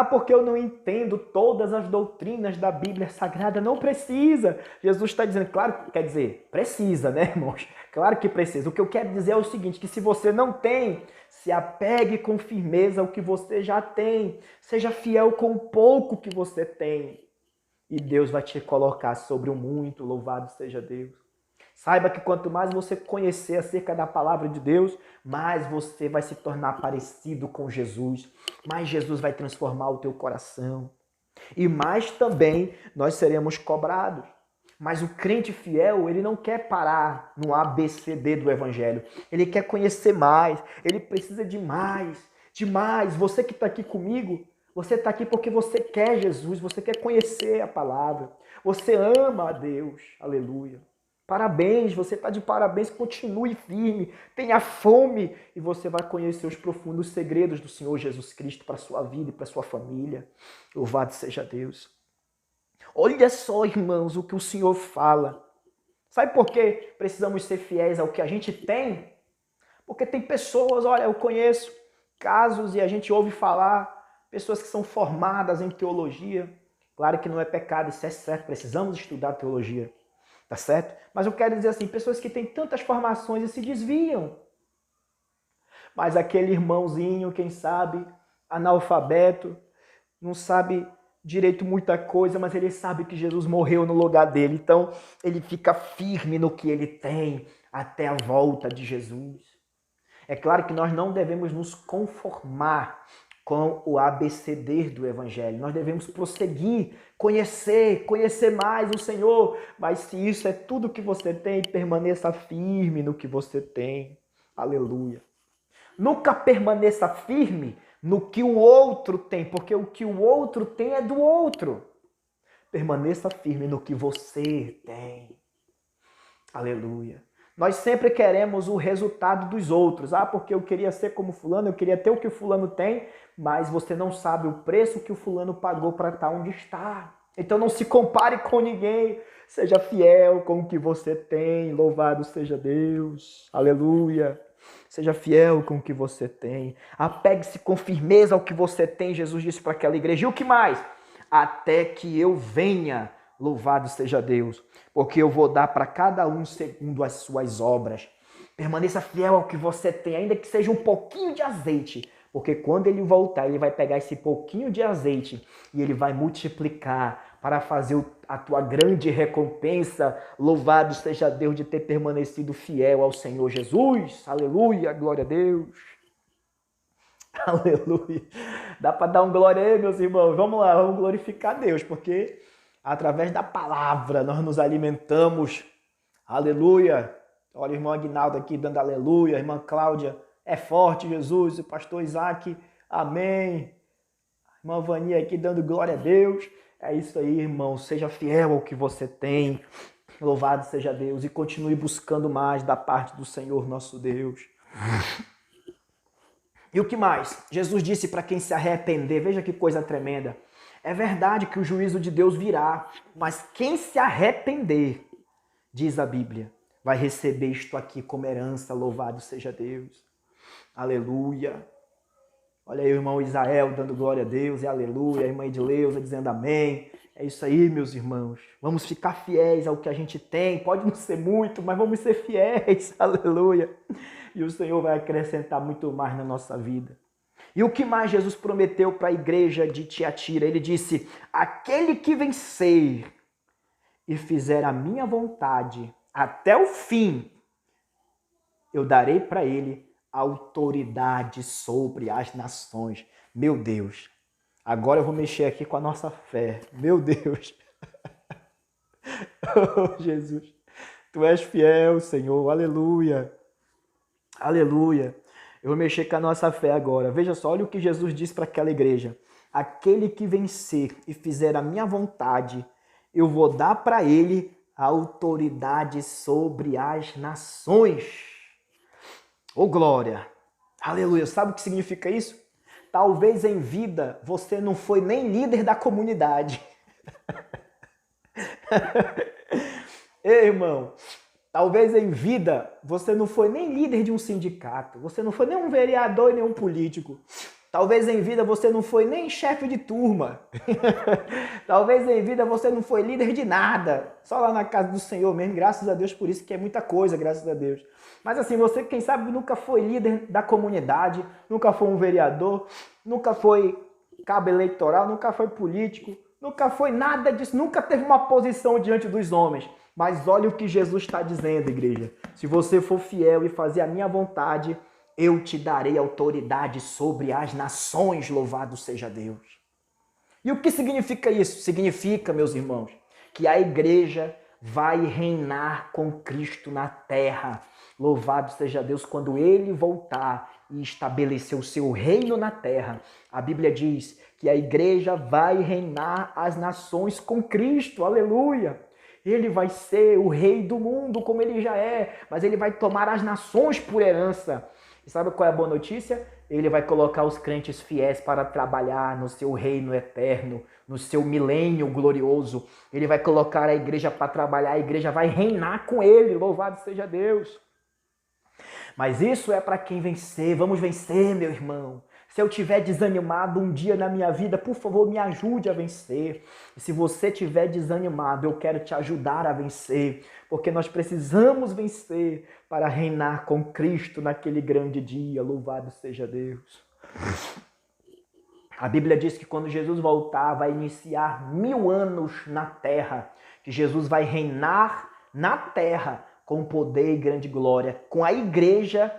Porque eu não entendo todas as doutrinas da Bíblia Sagrada. Não precisa. Jesus está dizendo, claro, quer dizer, precisa, né, irmãos? Claro que precisa. O que eu quero dizer é o seguinte, que se você não tem, se apegue com firmeza ao que você já tem. Seja fiel com o pouco que você tem. E Deus vai te colocar sobre o muito. Louvado seja Deus. Saiba que quanto mais você conhecer acerca da palavra de Deus, mais você vai se tornar parecido com Jesus. Mais Jesus vai transformar o teu coração. E mais também nós seremos cobrados. Mas o crente fiel, ele não quer parar no ABCD do Evangelho. Ele quer conhecer mais. Ele precisa de mais. De mais. Você que está aqui comigo, você está aqui porque você quer Jesus. Você quer conhecer a palavra. Você ama a Deus. Aleluia. Parabéns, você está de parabéns, continue firme, tenha fome e você vai conhecer os profundos segredos do Senhor Jesus Cristo para a sua vida e para a sua família. Louvado seja Deus. Olha só, irmãos, o que o Senhor fala. Sabe por que precisamos ser fiéis ao que a gente tem? Porque tem pessoas, olha, eu conheço casos e a gente ouve falar, pessoas que são formadas em teologia. Claro que não é pecado, isso é certo, precisamos estudar teologia. Tá certo? Mas eu quero dizer assim, pessoas que têm tantas formações e se desviam. Mas aquele irmãozinho, quem sabe, analfabeto, não sabe direito muita coisa, mas ele sabe que Jesus morreu no lugar dele. Então, ele fica firme no que ele tem até a volta de Jesus. É claro que nós não devemos nos conformar com o abecedir do Evangelho. Nós devemos prosseguir, conhecer mais o Senhor. Mas se isso é tudo que você tem, permaneça firme no que você tem. Aleluia. Nunca permaneça firme no que o outro tem, porque o que o outro tem é do outro. Permaneça firme no que você tem. Aleluia. Nós sempre queremos o resultado dos outros. Ah, porque eu queria ser como fulano, eu queria ter o que o fulano tem, mas você não sabe o preço que o fulano pagou para estar onde está. Então não se compare com ninguém. Seja fiel com o que você tem. Louvado seja Deus. Aleluia. Seja fiel com o que você tem. Apegue-se com firmeza ao que você tem. Jesus disse para aquela igreja. E o que mais? Até que eu venha. Louvado seja Deus, porque eu vou dar para cada um segundo as suas obras. Permaneça fiel ao que você tem, ainda que seja um pouquinho de azeite, porque quando ele voltar, ele vai pegar esse pouquinho de azeite e ele vai multiplicar para fazer a tua grande recompensa. Louvado seja Deus de ter permanecido fiel ao Senhor Jesus. Aleluia, glória a Deus. Aleluia. Dá para dar um glória aí, meus irmãos? Vamos lá, vamos glorificar Deus, porque através da palavra nós nos alimentamos. Aleluia. Olha o irmão Aguinaldo aqui dando aleluia. A irmã Cláudia, é forte Jesus. O pastor Isaac, amém. A irmã Vania aqui dando glória a Deus. É isso aí, irmão. Seja fiel ao que você tem. Louvado seja Deus. E continue buscando mais da parte do Senhor nosso Deus. E o que mais? Jesus disse para quem se arrepender. Veja que coisa tremenda. É verdade que o juízo de Deus virá, mas quem se arrepender, diz a Bíblia, vai receber isto aqui como herança. Louvado seja Deus. Aleluia. Olha aí o irmão Israel dando glória a Deus, e aleluia. A irmã Edileuza dizendo amém. É isso aí, meus irmãos. Vamos ficar fiéis ao que a gente tem. Pode não ser muito, mas vamos ser fiéis. Aleluia. E o Senhor vai acrescentar muito mais na nossa vida. E o que mais Jesus prometeu para a igreja de Tiatira? Ele disse, aquele que vencer e fizer a minha vontade até o fim, eu darei para ele autoridade sobre as nações. Meu Deus, agora eu vou mexer aqui com a nossa fé. Meu Deus. Oh, Jesus, tu és fiel, Senhor. Aleluia. Aleluia. Eu vou mexer com a nossa fé agora. Veja só, olha o que Jesus disse para aquela igreja. Aquele que vencer e fizer a minha vontade, eu vou dar para ele a autoridade sobre as nações. Oh, glória! Aleluia! Sabe o que significa isso? Talvez em vida você não foi nem líder da comunidade. Ei, irmão! Talvez em vida você não foi nem líder de um sindicato, você não foi nem um vereador e nem um político. Talvez em vida você não foi nem chefe de turma. Talvez em vida você não foi líder de nada. Só lá na casa do Senhor mesmo, graças a Deus por isso, que é muita coisa, graças a Deus. Mas assim, você, quem sabe, nunca foi líder da comunidade, nunca foi um vereador, nunca foi cabo eleitoral, nunca foi político, nunca foi nada disso, nunca teve uma posição diante dos homens. Mas olha o que Jesus está dizendo, igreja. Se você for fiel e fazer a minha vontade, eu te darei autoridade sobre as nações, louvado seja Deus. E o que significa isso? Significa, meus irmãos, que a igreja vai reinar com Cristo na terra. Louvado seja Deus quando ele voltar e estabelecer o seu reino na terra. A Bíblia diz que a igreja vai reinar as nações com Cristo. Aleluia! Ele vai ser o rei do mundo, como ele já é, mas ele vai tomar as nações por herança. E sabe qual é a boa notícia? Ele vai colocar os crentes fiéis para trabalhar no seu reino eterno, no seu milênio glorioso. Ele vai colocar a igreja para trabalhar, a igreja vai reinar com ele, louvado seja Deus. Mas isso é para quem vencer. Vamos vencer, meu irmão. Se eu estiver desanimado um dia na minha vida, por favor, me ajude a vencer. E se você estiver desanimado, eu quero te ajudar a vencer, porque nós precisamos vencer para reinar com Cristo naquele grande dia. Louvado seja Deus. A Bíblia diz que quando Jesus voltar, vai iniciar 1000 anos na terra, que Jesus vai reinar na terra com poder e grande glória. Com a igreja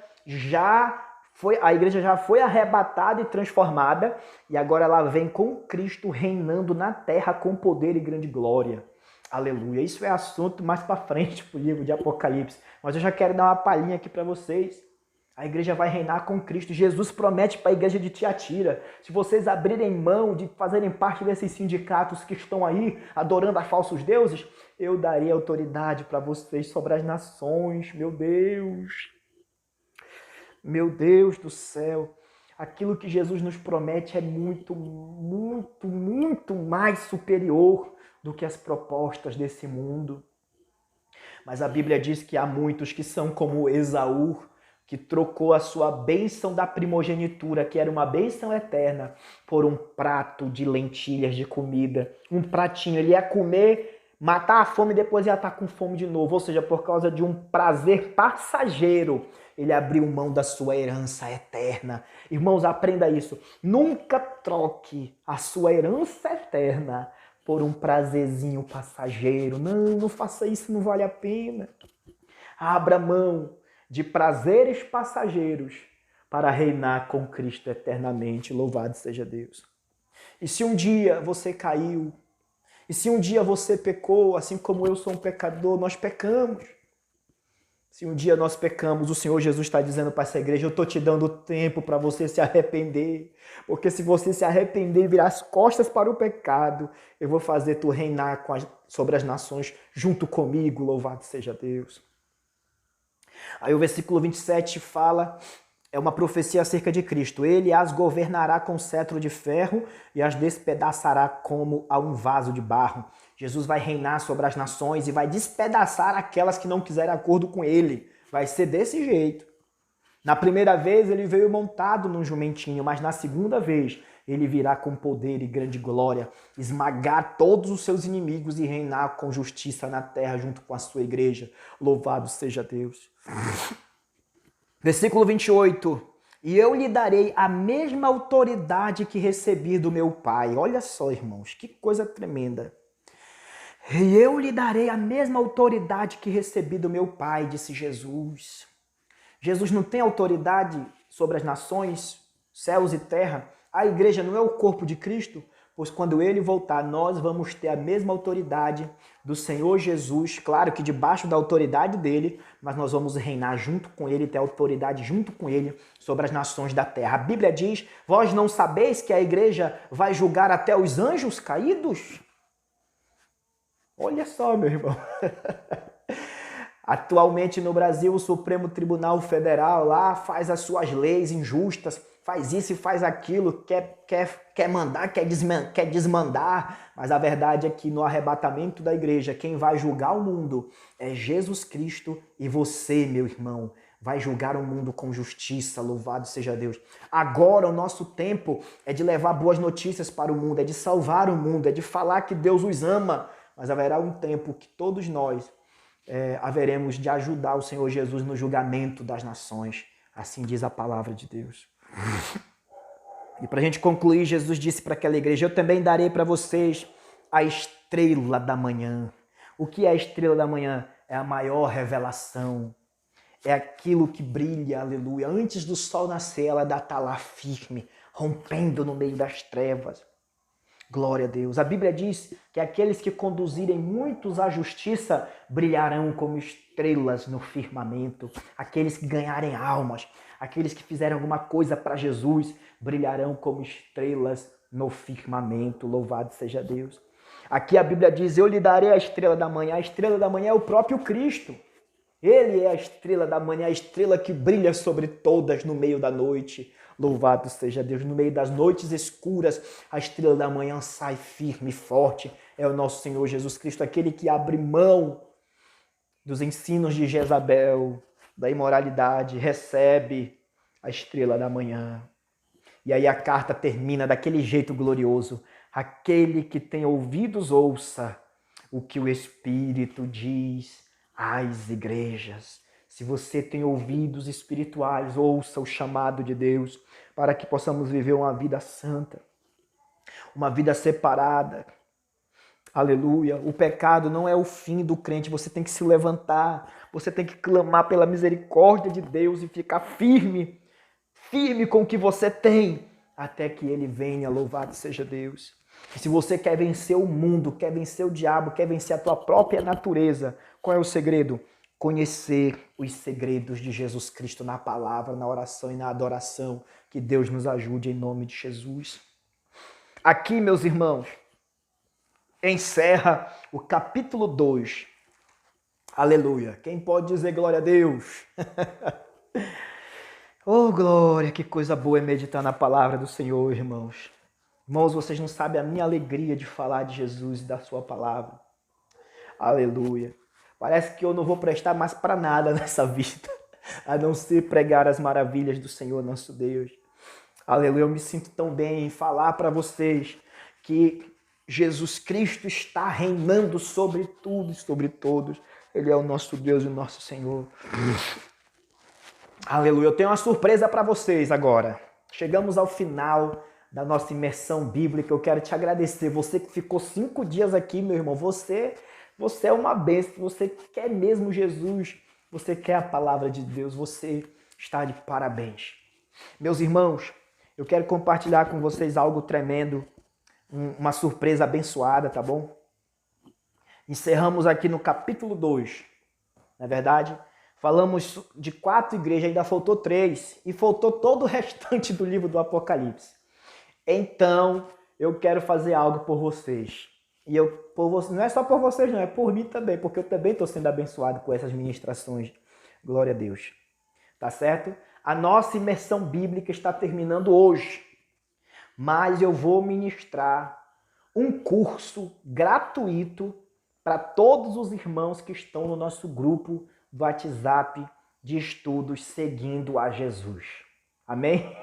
a igreja já foi arrebatada e transformada, e agora ela vem com Cristo reinando na terra com poder e grande glória. Aleluia. Isso é assunto mais para frente pro livro de Apocalipse, mas eu já quero dar uma palhinha aqui para vocês. A igreja vai reinar com Cristo. Jesus promete para a igreja de Tiatira: se vocês abrirem mão de fazerem parte desses sindicatos que estão aí adorando a falsos deuses, eu darei autoridade para vocês sobre as nações. Meu Deus do céu. Aquilo que Jesus nos promete é muito, muito, muito mais superior do que as propostas desse mundo. Mas a Bíblia diz que há muitos que são como Esaú, que trocou a sua bênção da primogenitura, que era uma bênção eterna, por um prato de lentilhas de comida. Um pratinho, ele ia comer, matar a fome e depois ia estar com fome de novo. Ou seja, por causa de um prazer passageiro, ele abriu mão da sua herança eterna. Irmãos, aprenda isso. Nunca troque a sua herança eterna por um prazerzinho passageiro. Não faça isso, não vale a pena. Abra mão de prazeres passageiros para reinar com Cristo eternamente. Louvado seja Deus. E se um dia você caiu, e se um dia você pecou, assim como eu sou um pecador, nós pecamos. Se um dia nós pecamos, o Senhor Jesus está dizendo para essa igreja: eu estou te dando tempo para você se arrepender. Porque se você se arrepender e virar as costas para o pecado, eu vou fazer tu reinar sobre as nações junto comigo. Louvado seja Deus. Aí o versículo 27 fala, é uma profecia acerca de Cristo. Ele as governará com cetro de ferro e as despedaçará como a um vaso de barro. Jesus vai reinar sobre as nações e vai despedaçar aquelas que não quiserem acordo com ele. Vai ser desse jeito. Na primeira vez ele veio montado num jumentinho, mas na segunda vez ele virá com poder e grande glória, esmagar todos os seus inimigos e reinar com justiça na terra junto com a sua igreja. Louvado seja Deus. Versículo 28. E eu lhe darei a mesma autoridade que recebi do meu Pai. Olha só, irmãos, que coisa tremenda. E eu lhe darei a mesma autoridade que recebi do meu Pai, disse Jesus. Jesus não tem autoridade sobre as nações, céus e terra. A igreja não é o corpo de Cristo, pois quando ele voltar, nós vamos ter a mesma autoridade do Senhor Jesus, claro que debaixo da autoridade dele, mas nós vamos reinar junto com ele, ter autoridade junto com ele sobre as nações da terra. A Bíblia diz: vós não sabeis que a igreja vai julgar até os anjos caídos? Olha só, meu irmão. Atualmente no Brasil, o Supremo Tribunal Federal lá faz as suas leis injustas, faz isso e faz aquilo, quer mandar, quer desmandar, mas a verdade é que no arrebatamento da igreja, quem vai julgar o mundo é Jesus Cristo, e você, meu irmão, vai julgar o mundo com justiça. Louvado seja Deus. Agora o nosso tempo é de levar boas notícias para o mundo, é de salvar o mundo, é de falar que Deus os ama, mas haverá um tempo que todos nós haveremos de ajudar o Senhor Jesus no julgamento das nações. Assim diz a palavra de Deus. E para a gente concluir, Jesus disse para aquela igreja: eu também darei para vocês a estrela da manhã. O que é a estrela da manhã? É a maior revelação. É aquilo que brilha, aleluia. Antes do sol nascer, ela ainda está lá firme, rompendo no meio das trevas. Glória a Deus. A Bíblia diz que aqueles que conduzirem muitos à justiça brilharão como estrelas no firmamento. Aqueles que ganharem almas, aqueles que fizerem alguma coisa para Jesus, brilharão como estrelas no firmamento. Louvado seja Deus. Aqui a Bíblia diz: eu lhe darei a estrela da manhã. A estrela da manhã é o próprio Cristo. Ele é a estrela da manhã, a estrela que brilha sobre todas no meio da noite. Louvado seja Deus. No meio das noites escuras, a estrela da manhã sai firme e forte. É o nosso Senhor Jesus Cristo, aquele que abre mão dos ensinos de Jezabel, da imoralidade, recebe a estrela da manhã. E aí a carta termina daquele jeito glorioso: aquele que tem ouvidos, ouça o que o Espírito diz às igrejas. Se você tem ouvidos espirituais, ouça o chamado de Deus para que possamos viver uma vida santa. uma vida separada. Aleluia. O pecado não é o fim do crente. Você tem que se levantar. Você tem que clamar pela misericórdia de Deus e ficar firme. Firme com o que você tem. Até que ele venha. Louvado seja Deus. E se você quer vencer o mundo, quer vencer o diabo, quer vencer a tua própria natureza, qual é o segredo? Conhecer os segredos de Jesus Cristo na palavra, na oração e na adoração. Que Deus nos ajude em nome de Jesus. Aqui, meus irmãos, encerra o capítulo 2. Aleluia. Quem pode dizer glória a Deus? Oh, glória, que coisa boa é meditar na palavra do Senhor, irmãos. Irmãos, vocês não sabem a minha alegria de falar de Jesus e da sua palavra. Aleluia. Parece que eu não vou prestar mais para nada nessa vida, a não ser pregar as maravilhas do Senhor nosso Deus. Aleluia, eu me sinto tão bem em falar para vocês que Jesus Cristo está reinando sobre tudo e sobre todos. Ele é o nosso Deus e o nosso Senhor. Aleluia, eu tenho uma surpresa para vocês agora. Chegamos ao final da nossa imersão bíblica. Eu quero te agradecer. Você que ficou 5 dias aqui, meu irmão, você é uma bênção. Você quer mesmo Jesus, você quer a palavra de Deus, você está de parabéns. Meus irmãos, eu quero compartilhar com vocês algo tremendo, uma surpresa abençoada, tá bom? Encerramos aqui no capítulo 2, não é verdade? Falamos de 4 igrejas, ainda faltou 3, e faltou todo o restante do livro do Apocalipse. Então, eu quero fazer algo por vocês. E não é só por vocês, não, é por mim também, porque eu também estou sendo abençoado com essas ministrações. Glória a Deus. Tá certo? A nossa imersão bíblica está terminando hoje, mas eu vou ministrar um curso gratuito para todos os irmãos que estão no nosso grupo do WhatsApp de estudos Seguindo a Jesus. Amém?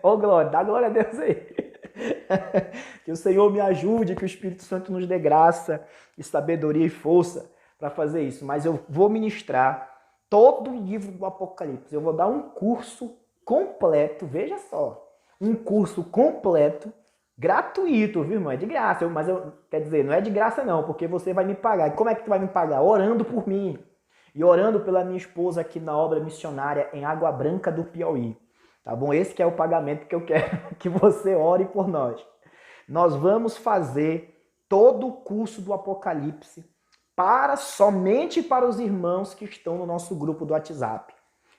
Ô, glória, dá glória a Deus aí. Que o Senhor me ajude, que o Espírito Santo nos dê graça e sabedoria e força para fazer isso. Mas eu vou ministrar todo o livro do Apocalipse. Eu vou dar um curso completo, veja só, um curso completo, gratuito, viu, irmão? É de graça, quer dizer, não é de graça não, porque você vai me pagar. E como é que tu vai me pagar? Orando por mim e orando pela minha esposa aqui na obra missionária em Água Branca do Piauí. Tá bom? Esse que é o pagamento que eu quero que você ore por nós. Nós vamos fazer todo o curso do Apocalipse somente para os irmãos que estão no nosso grupo do WhatsApp.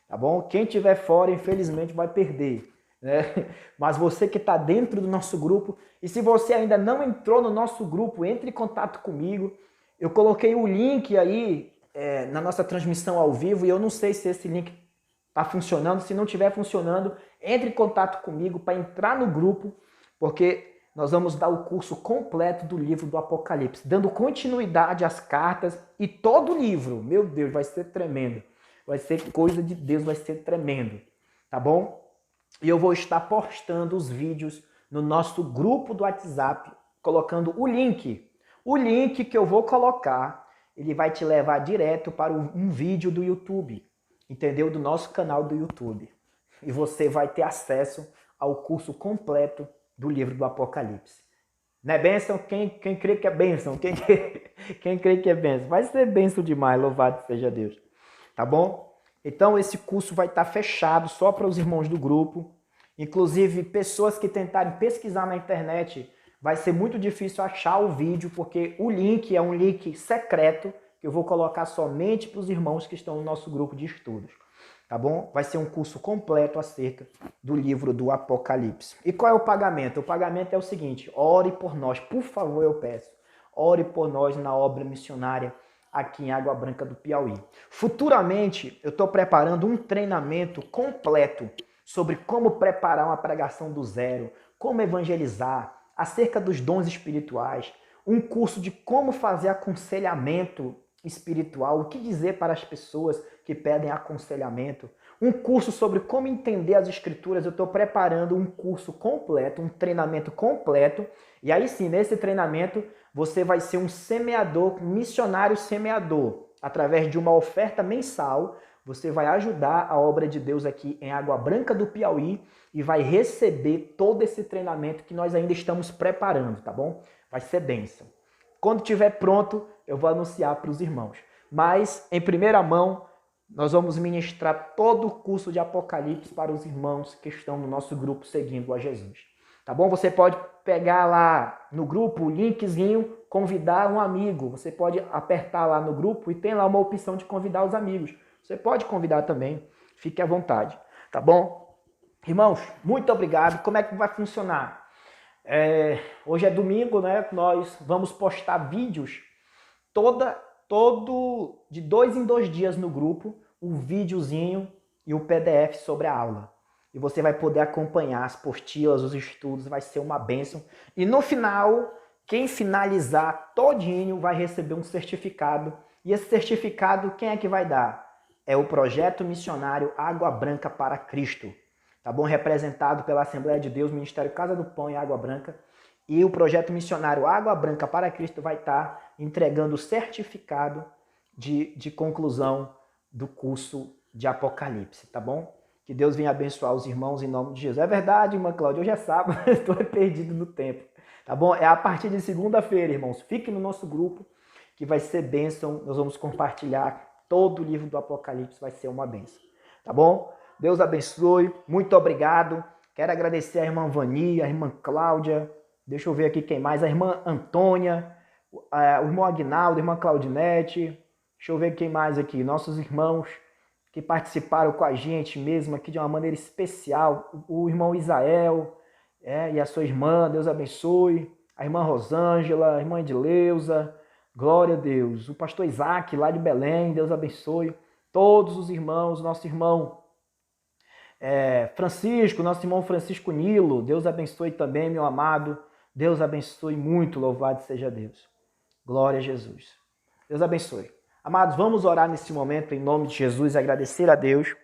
Tá bom? Quem estiver fora, infelizmente, vai perder. Né? Mas você que está dentro do nosso grupo, e se você ainda não entrou no nosso grupo, entre em contato comigo. Eu coloquei o link aí na nossa transmissão ao vivo, e eu não sei se esse link está funcionando. Se não estiver funcionando, entre em contato comigo para entrar no grupo, porque nós vamos dar o curso completo do livro do Apocalipse, dando continuidade às cartas e todo o livro. Meu Deus, vai ser tremendo. Vai ser coisa de Deus, vai ser tremendo. Tá bom? E eu vou estar postando os vídeos no nosso grupo do WhatsApp, colocando o link. O link que eu vou colocar, ele vai te levar direto para um vídeo do YouTube. Entendeu? Do nosso canal do YouTube. E você vai ter acesso ao curso completo do livro do Apocalipse. Não é bênção? Quem crê que é bênção? Quem crê que é bênção? Vai ser bênção demais, louvado seja Deus. Tá bom? Então esse curso vai estar fechado só para os irmãos do grupo. Inclusive, pessoas que tentarem pesquisar na internet, vai ser muito difícil achar o vídeo, porque o link é um link secreto, que eu vou colocar somente para os irmãos que estão no nosso grupo de estudos. Tá bom? Vai ser um curso completo acerca do livro do Apocalipse. E qual é o pagamento? O pagamento é o seguinte: ore por nós, por favor, eu peço. Ore por nós na obra missionária aqui em Água Branca do Piauí. Futuramente, eu estou preparando um treinamento completo sobre como preparar uma pregação do zero, como evangelizar, acerca dos dons espirituais, um curso de como fazer aconselhamento espiritual, o que dizer para as pessoas que pedem aconselhamento, um curso sobre como entender as escrituras. Eu estou preparando um curso completo, um treinamento completo, e aí sim, nesse treinamento, você vai ser um semeador, um missionário semeador, através de uma oferta mensal. você vai ajudar a obra de Deus aqui em Água Branca do Piauí e vai receber todo esse treinamento que nós ainda estamos preparando, tá bom? Vai ser bênção. Quando estiver pronto, eu vou anunciar para os irmãos. Mas, em primeira mão, nós vamos ministrar todo o curso de Apocalipse para os irmãos que estão no nosso grupo seguindo a Jesus. Tá bom? Você pode pegar lá no grupo o linkzinho, convidar um amigo. Você pode apertar lá no grupo e tem lá uma opção de convidar os amigos. Você pode convidar também, fique à vontade, tá bom? Irmãos, muito obrigado. Como é que vai funcionar? Hoje é domingo, né? Nós vamos postar vídeos de 2 em 2 dias no grupo, o videozinho e o PDF sobre a aula. E você vai poder acompanhar as apostilas, os estudos, vai ser uma bênção. E no final, quem finalizar todinho vai receber um certificado. E esse certificado, quem é que vai dar? É o Projeto Missionário Água Branca para Cristo. Tá bom? Representado pela Assembleia de Deus, Ministério Casa do Pão e Água Branca. E o Projeto Missionário Água Branca para Cristo vai estar entregando o certificado de conclusão do curso de Apocalipse, tá bom? Que Deus venha abençoar os irmãos em nome de Jesus. É verdade, irmã Cláudia, hoje é sábado, estou perdido no tempo, tá bom? É a partir de segunda-feira, irmãos. Fiquem no nosso grupo, que vai ser bênção. Nós vamos compartilhar todo o livro do Apocalipse, vai ser uma bênção, tá bom? Deus abençoe, muito obrigado. Quero agradecer a irmã Vani, a irmã Cláudia, deixa eu ver aqui quem mais, a irmã Antônia, o irmão Aguinaldo, a irmã Claudinete, deixa eu ver quem mais aqui, nossos irmãos que participaram com a gente mesmo aqui de uma maneira especial, o irmão Isael e a sua irmã, Deus abençoe, a irmã Rosângela, a irmã Edileuza, glória a Deus, o pastor Isaac lá de Belém, Deus abençoe, todos os irmãos, nosso irmão Francisco, nosso irmão Francisco Nilo, Deus abençoe também, meu amado, Deus abençoe muito, louvado seja Deus, glória a Jesus, Deus abençoe. Amados, vamos orar nesse momento em nome de Jesus, agradecer a Deus,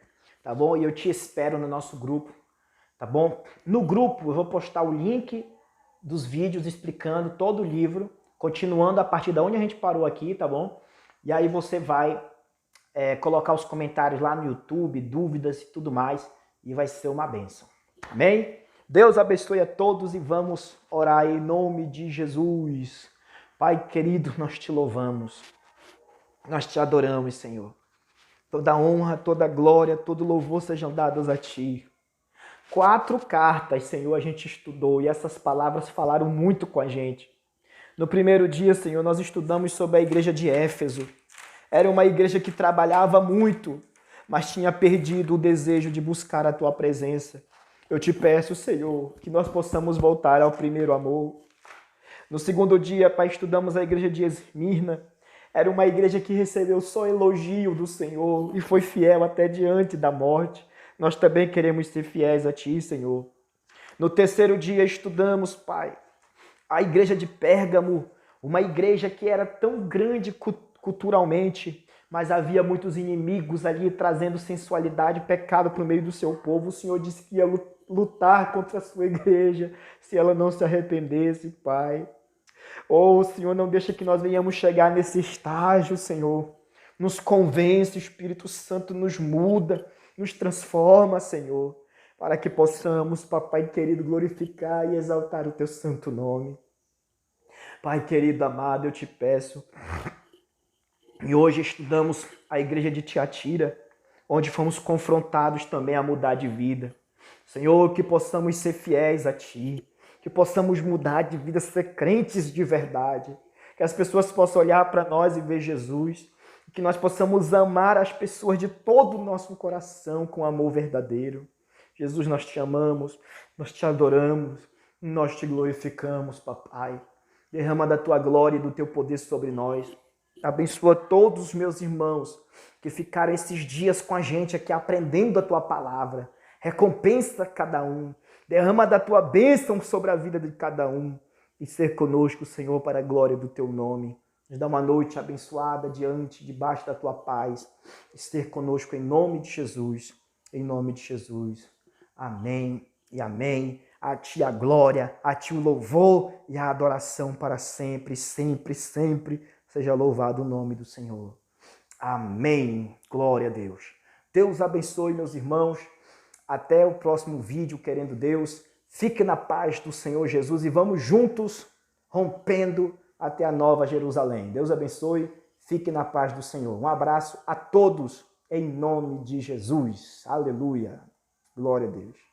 tá bom? E eu te espero no nosso grupo, tá bom? No grupo eu vou postar o link dos vídeos explicando todo o livro, continuando a partir de onde a gente parou aqui, tá bom? E aí você vai colocar os comentários lá no YouTube, dúvidas e tudo mais, e vai ser uma bênção. Amém? Deus abençoe a todos e vamos orar em nome de Jesus. Pai querido, nós te louvamos. Nós te adoramos, Senhor. Toda honra, toda glória, todo louvor sejam dados a Ti. 4 cartas, Senhor, a gente estudou e essas palavras falaram muito com a gente. No primeiro dia, Senhor, nós estudamos sobre a igreja de Éfeso. Era uma igreja que trabalhava muito, mas tinha perdido o desejo de buscar a Tua presença. Eu te peço, Senhor, que nós possamos voltar ao primeiro amor. No segundo dia, Pai, estudamos a igreja de Esmirna. Era uma igreja que recebeu só elogio do Senhor e foi fiel até diante da morte. Nós também queremos ser fiéis a Ti, Senhor. No terceiro dia estudamos, Pai, a igreja de Pérgamo, uma igreja que era tão grande culturalmente, mas havia muitos inimigos ali trazendo sensualidade e pecado para o meio do seu povo. O Senhor disse que ia lutar contra a sua igreja se ela não se arrependesse, Pai. Oh, Senhor, não deixa que nós venhamos chegar nesse estágio, Senhor. Nos convence, o Espírito Santo nos muda, nos transforma, Senhor, para que possamos, Papai querido, glorificar e exaltar o Teu santo nome. Pai querido, amado, eu te peço. E hoje estudamos a igreja de Tiatira, onde fomos confrontados também a mudar de vida. Senhor, que possamos ser fiéis a Ti, que possamos mudar de vida, ser crentes de verdade, que as pessoas possam olhar para nós e ver Jesus, que nós possamos amar as pessoas de todo o nosso coração com amor verdadeiro. Jesus, nós te amamos, nós te adoramos, nós te glorificamos, Papai. Derrama da Tua glória e do Teu poder sobre nós. Abençoa todos os meus irmãos que ficaram esses dias com a gente aqui aprendendo a Tua palavra. Recompensa cada um. Derrama da Tua bênção sobre a vida de cada um. E ser conosco, Senhor, para a glória do Teu nome. Nos dá uma noite abençoada debaixo da Tua paz. E ser conosco em nome de Jesus. Em nome de Jesus. Amém e amém. A Ti a glória, a Ti o louvor e a adoração para sempre, sempre, sempre. Seja louvado o nome do Senhor. Amém. Glória a Deus. Deus abençoe, meus irmãos. Até o próximo vídeo, querendo Deus. Fique na paz do Senhor Jesus e vamos juntos rompendo até a Nova Jerusalém. Deus abençoe. Fique na paz do Senhor. Um abraço a todos em nome de Jesus. Aleluia. Glória a Deus.